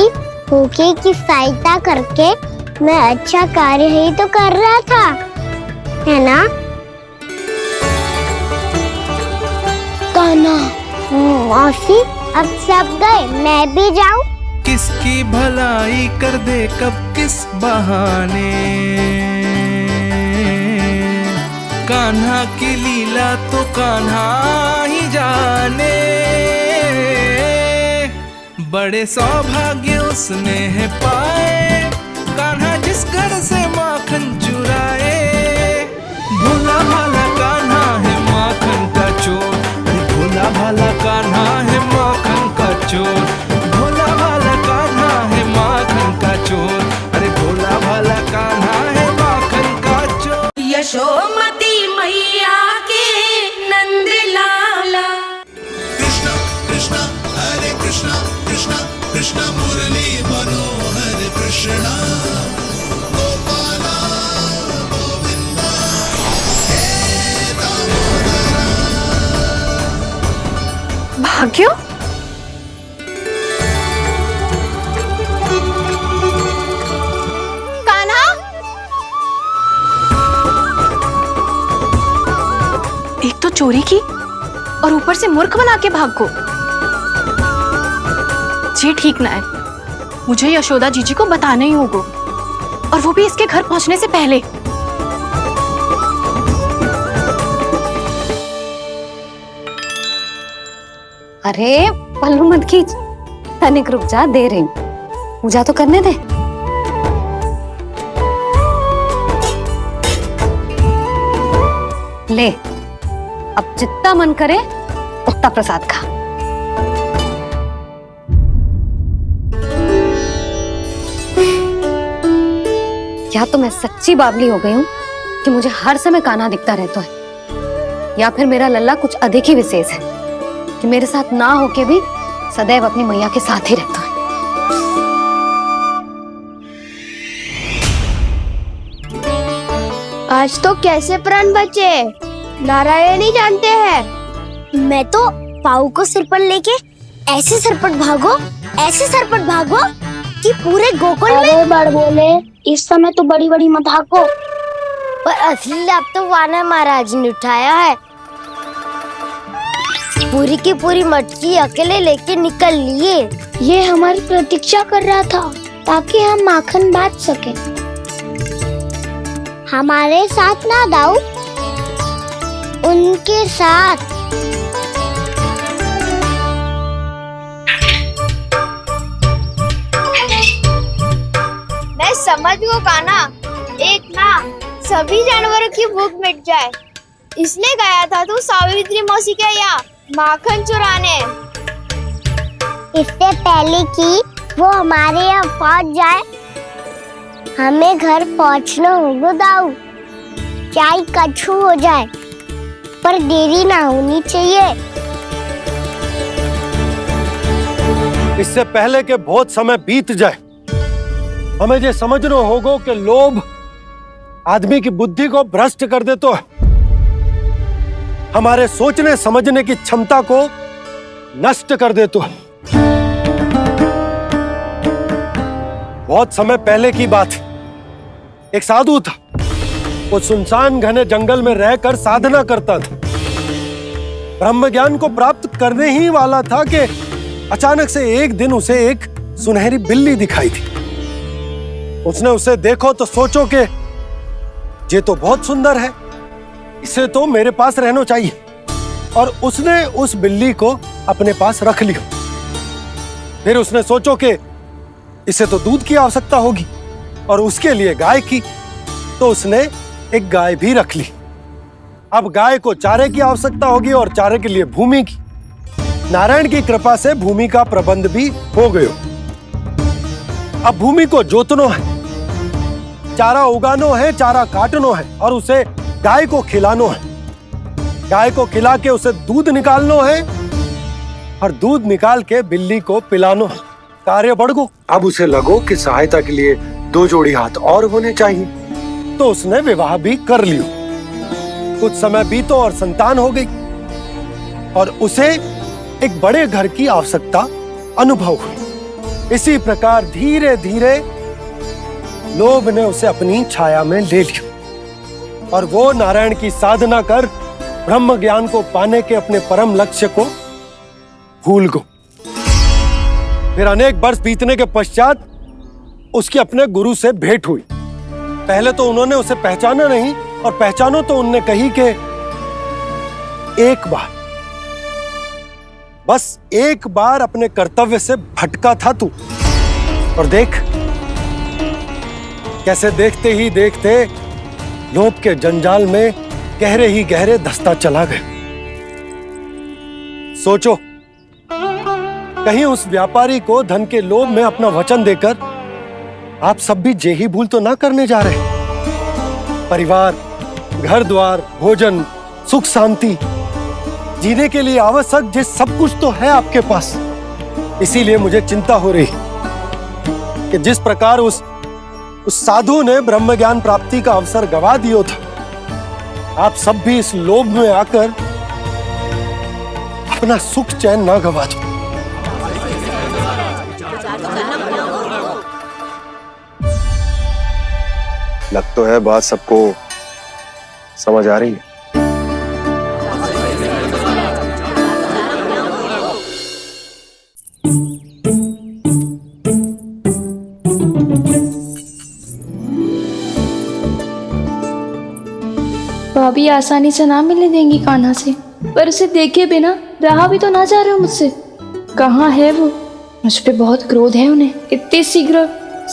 भूखे की सहायता करके मैं अच्छा कार्य ही तो कर रहा था, है ना? कान्हा, मौसी अब सब गए, मैं भी जाऊं? किसकी भलाई कर दे कब किस बहाने, कान्हा की लीला तो कान्हा ही जाने। बड़े सौभाग्य उसने है पाए, कान्हा जिस घर से माखन चुराए। भोला भाला कान्हा है माखन का चोर, भोला भाला कान्हा है माखन का चोर, भोला भाला कान्हा है माखन का चोर, अरे भोला भाला कान्हा है माखन का चोर। यशोमती मैया के नंद लाला। कृष्णा कृष्णा हरे कृष्णा, कृष्णा कृष्णा मुरली मनोहर कृष्णा, गोपाला गोविंदा हे दामोदरा। भाग्यो, कान्हा, एक तो चोरी की और ऊपर से मूर्ख बना के भाग को। जी ठीक ना है, मुझे यशोदा जीजी को बताना ही होगा, और वो भी इसके घर पहुंचने से पहले। अरे पल्लू मत खींच, तनिक रुक जा, दे रही हूं, पूजा तो करने दे। ले, अब जितना मन करे उतना प्रसाद खा। या तो मैं सच्ची बावली हो गई हूँ कि मुझे हर समय कान्हा दिखता रहता है, या फिर मेरा लल्ला कुछ अधिक ही विशेष है कि मेरे साथ ना होके भी सदैव अपनी मैया के साथ ही रहता है। आज तो कैसे प्राण बचे नारायण ही जानते हैं। मैं तो पाऊ को सिर पर लेके ऐसे सरपट भागो, ऐसे सरपट भागो कि पूरे गोकुल में बड़ बोले इस समय तो बड़ी बड़ी मत हाको। पर असली लाभ तो वानर महाराज ने उठाया है। पूरी की पूरी मटकी अकेले लेके निकल लिए। ये हमारी प्रतीक्षा कर रहा था ताकि हम माखन बांट सके। हमारे साथ ना दाऊ, उनके साथ। मैं समझ गो काना, एक ना सभी जानवरों की भूख मिट जाए इसलिए गया था तू सावित्री मौसी के यहाँ माखन चुराने। इससे पहले कि वो हमारे यहाँ पहुँच जाए, हमें घर पहुँचना होगा दाऊ। चाहे कछु हो जाए पर देरी ना होनी चाहिए। इससे पहले के बहुत समय बीत जाए, हमें ये समझना होगा कि लोभ आदमी की बुद्धि को भ्रष्ट कर देता है, हमारे सोचने समझने की क्षमता को नष्ट कर देता है। बहुत समय पहले की बात, एक साधु था। वो सुनसान घने जंगल में रहकर साधना करता था। ब्रह्म ज्ञान को प्राप्त करने ही वाला था कि अचानक से एक दिन उसे एक सुनहरी बिल्ली दिखाई थी। उसने उसे देखो तो सोचो कि ये तो बहुत सुंदर है, इसे तो मेरे पास रहना चाहिए। और उसने उस बिल्ली को अपने पास रख लिया। फिर उसने सोचो कि इसे तो दूध की आवश्यकता होगी और उसके लिए गाय की, तो उसने एक गाय भी रख ली। अब गाय को चारे की आवश्यकता होगी और चारे के लिए भूमि की। नारायण की कृपा से भूमि का प्रबंध भी हो गया। अब भूमि को जोतनो है, चारा उगानो है, चारा काटनो है और उसे गाय को खिलानो है। गाय को खिला के उसे दूध निकालनो है और दूध निकाल के बिल्ली को पिलानो है। कार्य बढ़ गो। अब उसे लगो कि सहायता के लिए 2 जोड़ी हाथ और होने चाहिए, तो उसने विवाह भी कर लियो। कुछ समय बीतो और संतान हो गई और उसे एक बड़े घर की आवश्यकता अनुभव हुई। इसी प्रकार धीरे धीरे लोभ ने उसे अपनी छाया में ले लिया और वो नारायण की साधना कर ब्रह्म ज्ञान को पाने के अपने परम लक्ष्य को भूल गो। फिर अनेक वर्ष बीतने के पश्चात उसकी अपने गुरु से भेंट हुई। पहले तो उन्होंने उसे पहचाना नहीं और पहचानो तो उनने कही कि एक बार, बस एक बार अपने कर्तव्य से भटका था तू, और देख कैसे देखते ही देखते लोभ के जंजाल में गहरे ही गहरे धंसता चला गया। सोचो, कहीं उस व्यापारी को धन के लोभ में अपना वचन देकर आप सब भी जे ही भूल तो ना करने जा रहे। परिवार, घर द्वार, भोजन, सुख शांति, जीने के लिए आवश्यक जे सब कुछ तो है आपके पास। इसीलिए मुझे चिंता हो रही कि जिस प्रकार उस साधु ने ब्रह्म ज्ञान प्राप्ति का अवसर गवा दिया था, आप सब भी इस लोभ में आकर अपना सुख चैन ना गवा दो। लग तो है बात सबको समझ आ रही है। भाभी आसानी से ना मिलने देंगी कान्हा से, पर उसे देखे बिना रहा भी तो ना जा रहे हो मुझसे। कहाँ है वो? मुझ पे बहुत क्रोध है उन्हें। इतने शीघ्र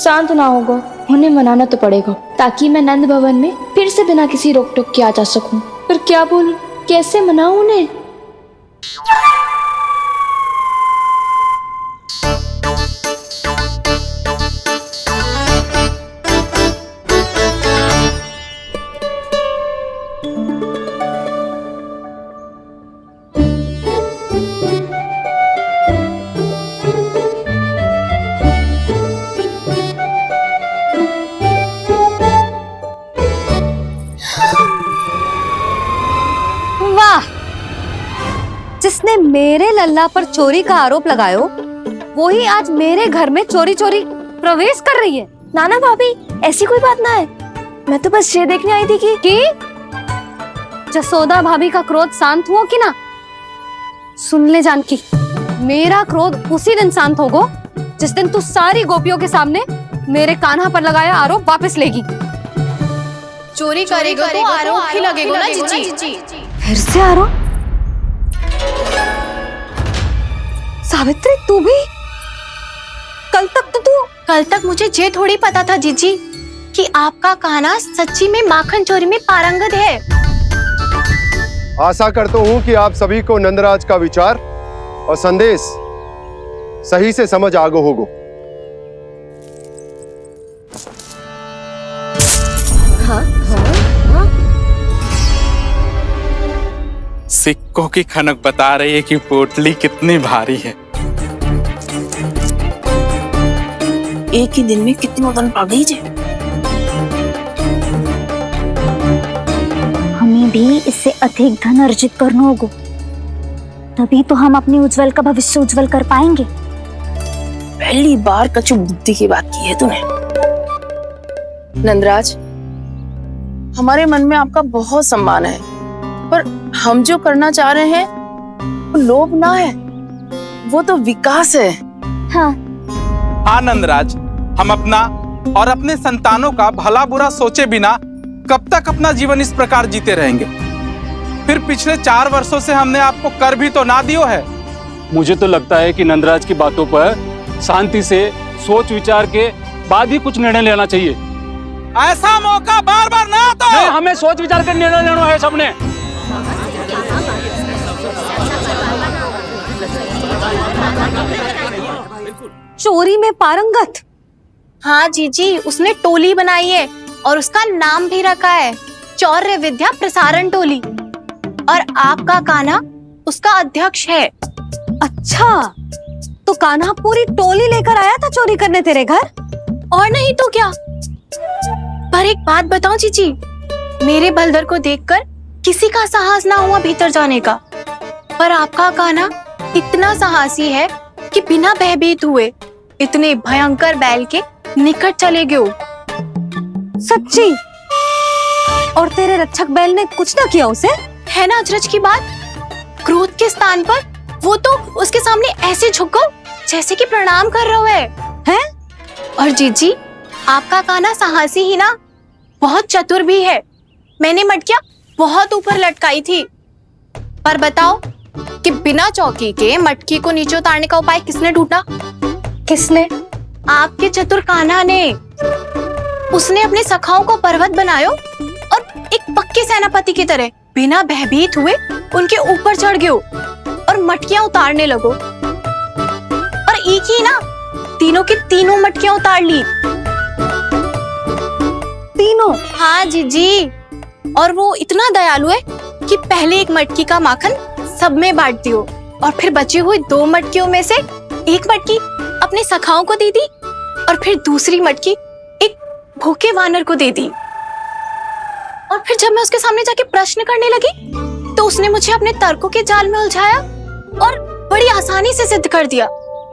शांत ना होगा, उन्हें मनाना तो पड़ेगा ताकि मैं नंद भवन में फिर से बिना किसी रोक टोक के आ जा सकूं। पर क्या बोलूं, कैसे मनाऊं उन्हें? जिसने मेरे लल्ला पर चोरी का आरोप लगायो, वो ही आज मेरे घर में चोरी चोरी प्रवेश कर रही है। नाना भाभी, ऐसी कोई बात ना है, मैं तो बस ये देखने आई थी कि जसोदा भाभी का क्रोध शांत हुआ कि ना? सुन ले जानकी, मेरा क्रोध उसी दिन शांत होगा जिस दिन तू सारी गोपियों के सामने मेरे कान्हा पर लगाया आरोप वापस लेगी। चोरी करेगा तो आरोप ही लगेगा ना जीजी। फिर से आरोप? सावित्री, तू भी? कल तक मुझे ये थोड़ी पता था जीजी कि आपका कान्हा सच्ची में माखन चोरी में पारंगत है। आशा करता हूँ कि आप सभी को नंदराज का विचार और संदेश सही से समझ आगो होगो। सिक्कों की खनक बता रही है कि पोटली कितनी भारी है। एक ही दिन में कितनी वजन पा गई जे। हमें भी इससे अधिक धन अर्जित करना होगा, तभी तो हम अपने उज्जवल का भविष्य उज्जवल कर पाएंगे। पहली बार कछु बुद्धि की बात की है तूने। नंदराज, हमारे मन में आपका बहुत सम्मान है, पर हम जो करना चाह रहे हैं वो लोभ ना है, वो तो विकास है। हाँ नंदराज, हम अपना और अपने संतानों का भला बुरा सोचे बिना कब तक अपना जीवन इस प्रकार जीते रहेंगे? फिर पिछले 4 वर्षों से हमने आपको कर भी तो ना दियो है। मुझे तो लगता है कि नंदराज की बातों पर शांति से सोच विचार के बाद ही कुछ निर्णय लेना चाहिए। ऐसा मौका बार बार ना तो नहीं, हमें सोच विचार कर निर्णय लेना है सबने। चोरी में पारंगत? हाँ जीजी, उसने टोली बनाई है और उसका नाम भी रखा है चौर्य विद्या प्रसारण टोली, और आपका कान्हा उसका अध्यक्ष है। अच्छा, तो कान्हा पूरी टोली लेकर आया था चोरी करने तेरे घर? और नहीं तो क्या। पर एक बात बताऊं जीजी, मेरे बलदर को देखकर किसी का साहस ना हुआ भीतर जाने का, पर आपका कान्हा इतना साहसी है कि बिना भयभीत हुए इतने भयंकर बैल के निकट चले गए। सच्ची? और तेरे रक्षक बैल ने कुछ ना किया उसे? है ना अचरज की बात। क्रोध के स्थान पर वो तो उसके सामने ऐसे झुको जैसे कि प्रणाम कर रहा है। और जीजी, आपका कान्हा साहसी ही ना, बहुत चतुर भी है। मैंने मटकियां बहुत ऊपर लटकाई थी, पर बताओ कि बिना चौकी के मटकी को नीचे उतारने का उपाय किसने ढूंढा? किसने? आपके चतुर कान्हा ने। उसने अपने सखाओं को पर्वत बनायो और एक पक्के सेनापति की तरह बिना भयभीत हुए उनके ऊपर चढ़ गयो और मटकियां उतारने लगो, और एक ही ना, तीनों की तीनों मटकियां उतार ली। तीनों? हाँ जीजी, और वो इतना दयालु है कि पहले एक मटकी का माखन सब में बांट दियो, और फिर बची हुई 2 मटकियों में से एक मटकी अपने सखाओं को दे दी, और फिर दूसरी मटकी एक भूखे वानर को दे दी। और फिर जब मैं उसके सामने जाके प्रश्न करने लगी तो उसने मुझे अपने तर्कों के जाल में उलझाया और बड़ी आसानी से सिद्ध कर दिया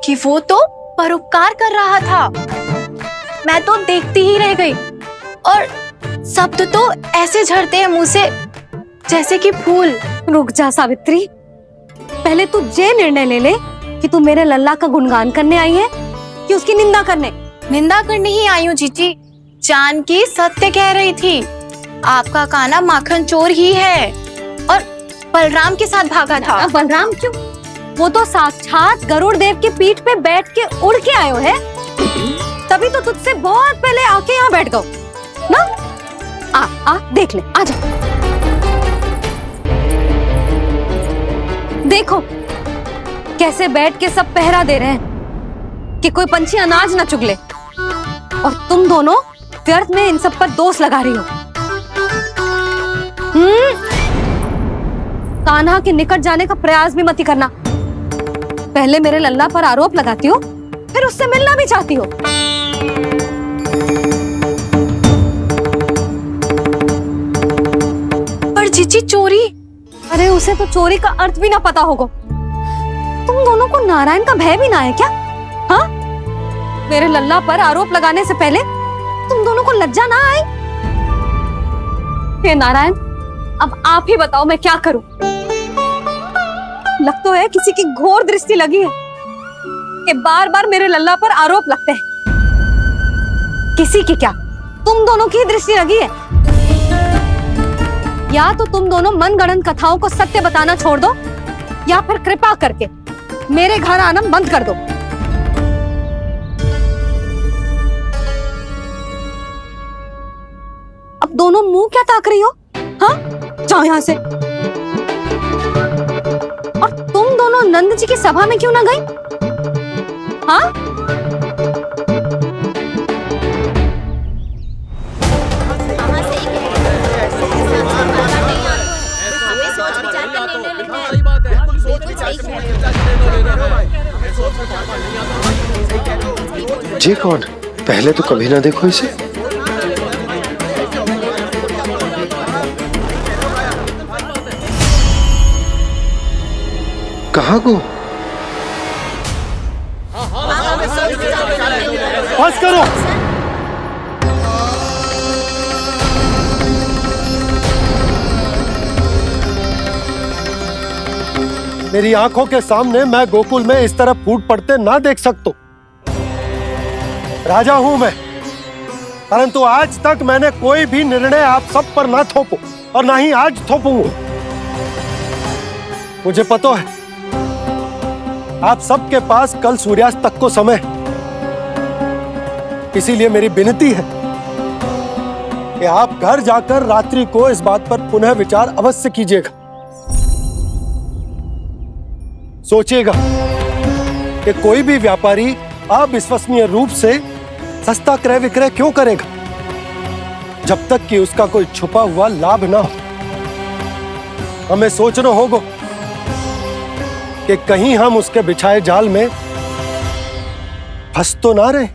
कि वो तो परोपकार कर रहा था। मैं तो देखती ही रह गई, और शब्द तो ऐसे झड़ते हैं मुंह से जैसे कि फूल। रुक जा सावित्री, पहले तू ये निर्णय ले ले कि तू मेरे लल्ला का गुणगान करने आई है कि उसकी निंदा करने? निंदा करने ही आई हूँ जीजी। जानकी सत्य कह रही थी, आपका कान्हा माखन चोर ही है और बलराम के साथ भागा था। बलराम क्यों? वो तो साक्षात गरुड़ देव की पीठ पे बैठ के उड़ के आयो है, तभी तो तुझसे बहुत पहले आके यहाँ बैठ गओ ना। आ देख ले, आजा। देखो कैसे बैठ के सब पहरा दे रहे हैं कि कोई पंछी अनाज ना चुगले, और तुम दोनों व्यर्थ में इन सब पर दोष लगा रही हो। कान्हा के निकट जाने का प्रयास भी मत ही करना। पहले मेरे लल्ला पर आरोप लगाती हो, फिर उससे मिलना भी चाहती हो। पर जीजी चोरी? अरे उसे तो चोरी का अर्थ भी ना पता होगा। तुम दोनों को नारायण का भय भी ना है क्या? हाँ, मेरे लल्ला पर आरोप लगाने से पहले तुम दोनों को लज्जा ना आई? हे नारायण, अब आप ही बताओ मैं क्या करूं? लग तो है किसी की घोर दृष्टि लगी है कि बार बार मेरे लल्ला पर आरोप लगते हैं। किसी की क्या, तुम दोनों की दृष्टि लगी है। या तो तुम दोनों मनगढ़ंत कथाओं को सत्य बताना छोड़ दो, या फिर कृपा करके मेरे घर आना बंद कर दो। अब दोनों मुंह क्या ताक रही हो? हाँ, जाओ यहां से। और तुम दोनों नंद जी की सभा में क्यों ना गई? हाँ, जी कौन? पहले तो कभी ना देखो इसे। कहाँ को? बस करो। मेरी आंखों के सामने मैं गोकुल में इस तरह फूट पड़ते ना देख सकता। राजा हूं मैं, परंतु आज तक मैंने कोई भी निर्णय आप सब पर ना थोपो और ना ही आज थोपूंगा। मुझे पता है आप सबके पास कल सूर्यास्त तक को समय, इसीलिए मेरी विनती है कि आप घर जाकर रात्रि को इस बात पर पुनः विचार अवश्य कीजिएगा। सोचिएगा कि कोई भी व्यापारी अविश्वसनीय रूप से सस्ता क्रय विक्रय क्यों करेगा, जब तक कि उसका कोई छुपा हुआ लाभ ना हो। हमें सोचना होगा कि कहीं हम उसके बिछाए जाल में फंस तो ना रहे।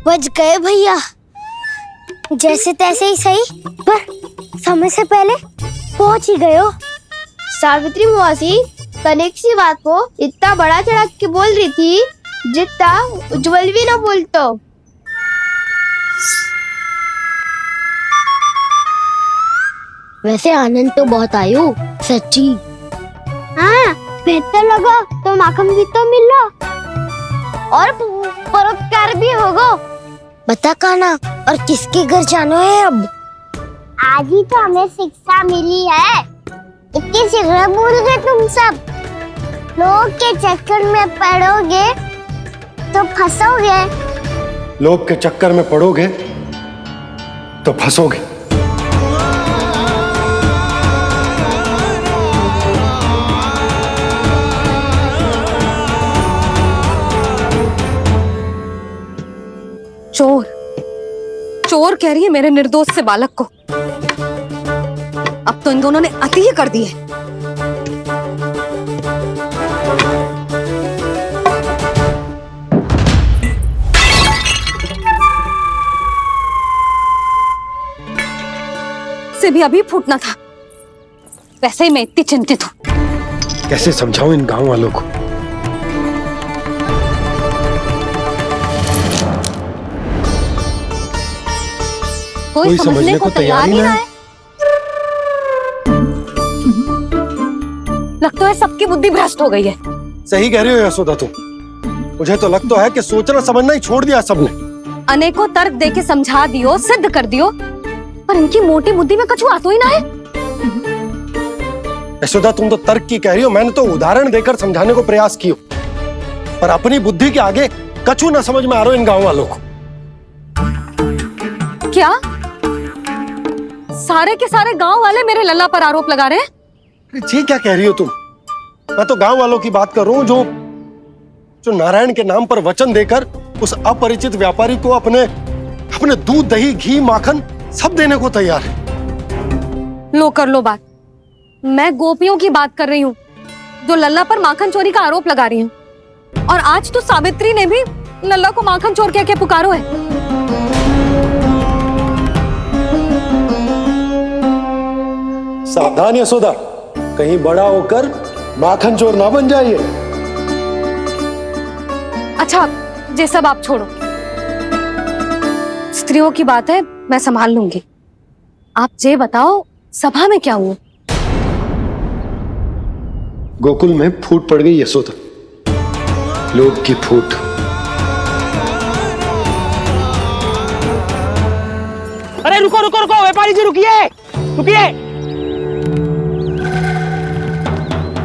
बच गए भैया, जैसे तैसे ही सही, पर समय से पहले पहुंच ही गए हो। सावित्री मौसी कनेक सी बात को इतना बड़ा चढ़ा के बोल रही थी जितना उज्जवल भी ना बोलतो। वैसे आनंद तो बहुत आयो, सच्ची। हाँ, बेहतर लगा तो माखन भी तो मिला और परोपकार भी होगा। बता काना, और किसके घर जाना है अब? आज ही तो हमें शिक्षा मिली है, इतनी शीघ्र भूल गए तुम सब। लोग के चक्कर में पड़ोगे तो फंसोगे। लोग के चक्कर में पड़ोगे तो फंसोगे। चोर, चोर कह रही है मेरे निर्दोष से बालक को। अब तो इन दोनों ने अति ही कर दी है। से भी अभी फूटना था। वैसे ही मैं इतनी चिंतित हूं। कैसे समझाऊं इन गांव वालों को? कोई समझने को तैयार ही ना है। लगता है सबकी बुद्धि भ्रष्ट हो गई है। सही कह रही हो यशोदा तुम। मुझे तो लगता है कि सोचना समझना ही छोड़ दिया सबने। अनेकों तर्क देके समझा दियो, सिद्ध कर दियो, पर इनकी मोटी बुद्धि में कछु आता ही ना है। यशोदा तुम तो तर्क की कह रही हो, मैंने तो उदाहरण देकर समझाने को प्रयास किया, पर अपनी बुद्धि के आगे कछु ना समझ में आ रहा इन गांव वालों को। क्या सारे के सारे गांव वाले मेरे लल्ला पर आरोप लगा रहे हैं? जी क्या कह रही हो तुम? मैं तो गांव वालों की बात कर रहा हूँ जो नारायण के नाम पर वचन देकर उस अपरिचित व्यापारी को अपने दूध दही घी माखन सब देने को तैयार है। लो कर लो बात। मैं गोपियों की बात कर रही हूँ जो लल्ला पर माखन चोरी का आरोप लगा रही हूँ। और आज तो सावित्री ने भी लल्ला को माखन चोर कह के पुकारो है। सावधान यशोदा, कहीं बड़ा होकर माखन चोर ना बन जाइए। अच्छा, ये सब आप छोड़ो, स्त्रियों की बात है, मैं संभाल लूंगी। आप ये बताओ, सभा में क्या हुआ? गोकुल में फूट पड़ गई यशोदा, लोभ की फूट। अरे रुको रुको रुको, व्यापारी जी रुकिए रुकिए।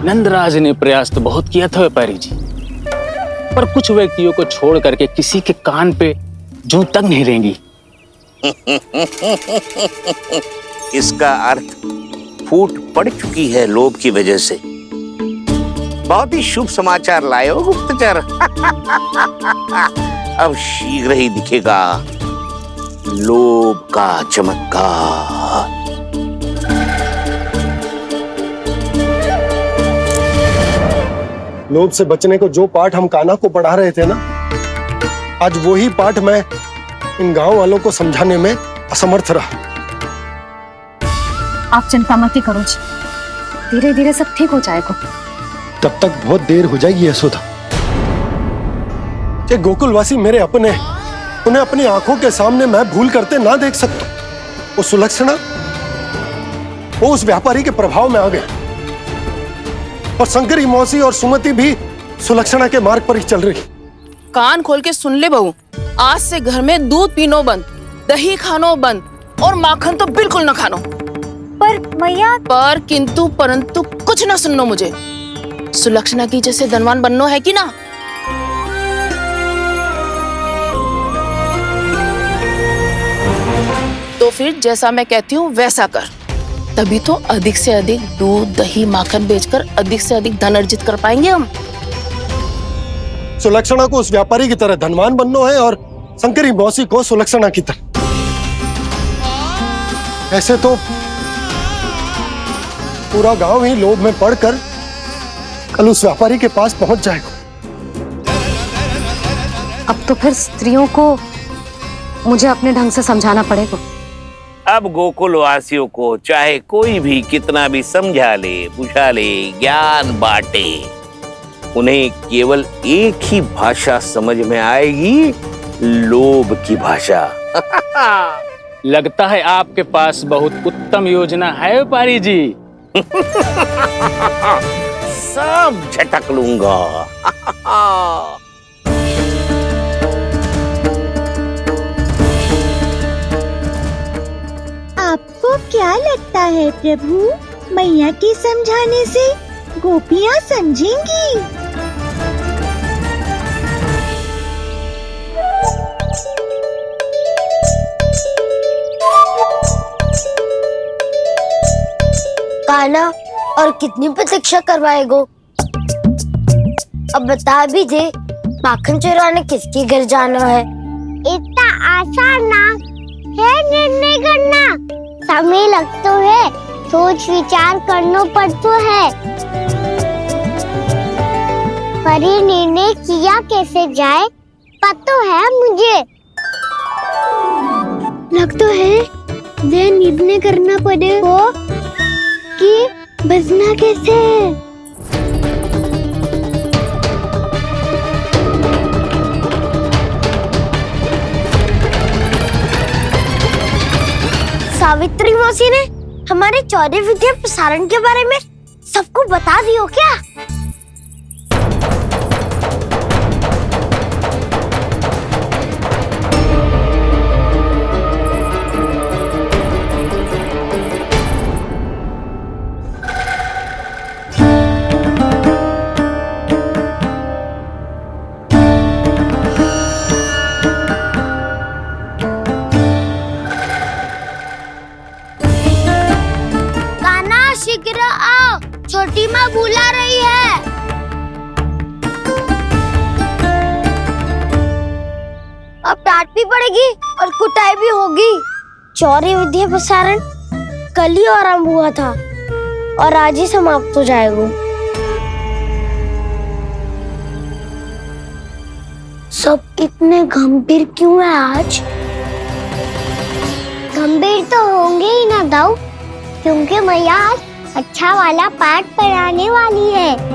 नंदराज ने प्रयास तो बहुत किया था व्यापारी जी, पर कुछ व्यक्तियों को छोड़ करके किसी के कान पे जूं तक नहीं रेंगी। इसका अर्थ फूट पड़ चुकी है लोभ की वजह से। बहुत ही शुभ समाचार लाए हो गुप्तचर। अब शीघ्र ही दिखेगा लोभ का चमत्कार। लोभ से बचने को जो पाठ हम कान्हा को पढ़ा रहे थे ना, आज वही पाठ मैं इन गांव वालों को समझाने में असमर्थ रहा। आप चिंता मत करो जी, धीरे धीरे सब ठीक हो जाएगा। तब तक बहुत देर हो जाएगी यशोदा। ये गोकुलवासी मेरे अपने, उन्हें अपनी आंखों के सामने मैं भूल करते ना देख सकता। वो सुलक्षणा, वो उस व्यापारी के प्रभाव में आ गए, और शंकरी मौसी और सुमति भी सुलक्षणा के मार्ग पर ही चल रही। कान खोल के सुन ले बहू, आज से घर में दूध पीनो बंद, दही खानो बंद, और माखन तो बिल्कुल न खानो। पर मैया, पर किंतु परंतु कुछ ना सुननो मुझे। सुलक्षणा की जैसे धनवान बननो है कि ना? तो फिर जैसा मैं कहती हूँ वैसा कर, तभी तो अधिक से अधिक दूध दही माखन बेचकर अधिक से अधिक धन अर्जित कर पाएंगे हम। सुलक्षणा को उस व्यापारी की तरह धनवान बनना है और शंकरी मौसी को सुलक्षणा की तरह। ऐसे तो पूरा गांव ही लोभ में पड़कर कल उस व्यापारी के पास पहुंच जाएगा। अब तो फिर स्त्रियों को मुझे अपने ढंग से समझाना पड़ेगा। अब गोकुल वासियों को चाहे कोई भी कितना भी समझा ले, बुझा ले, ज्ञान बांटे, उन्हें केवल एक ही भाषा समझ में आएगी, लोभ की भाषा। लगता है आपके पास बहुत उत्तम योजना है व्यापारी जी। सब झटक लूंगा। आपको क्या लगता है प्रभु, मैया के समझाने से गोपियाँ समझेंगी? कान्हा, और कितनी प्रतीक्षा करवाएगो? अब बता भी दे, माखन चुराने किसके घर जाना है? इतना आसान ना है निर्णय करना, समय लगता है, सोच विचार करना पड़ता है। पर ये निर्णय किया कैसे जाए पता है मुझे। लगता है ये निर्णय करना पड़ेगा कि बचना कैसे। सावित्री मौसी ने हमारे चौरे विद्या प्रसारण के बारे में सबको बता दियो क्या? शीघ्र आओ, छोटी माँ बुला रही है। अब डांट भी पड़ेगी और कुटाई भी होगी। चौरी विद्या प्रसारण कल ही आरंभ हुआ था और आज ही समाप्त हो जाएगा। सब इतने गंभीर क्यों है आज? गंभीर तो होंगे ही ना दाऊ, क्योंकि मैया आज अच्छा वाला पाठ पढ़ाने वाली है।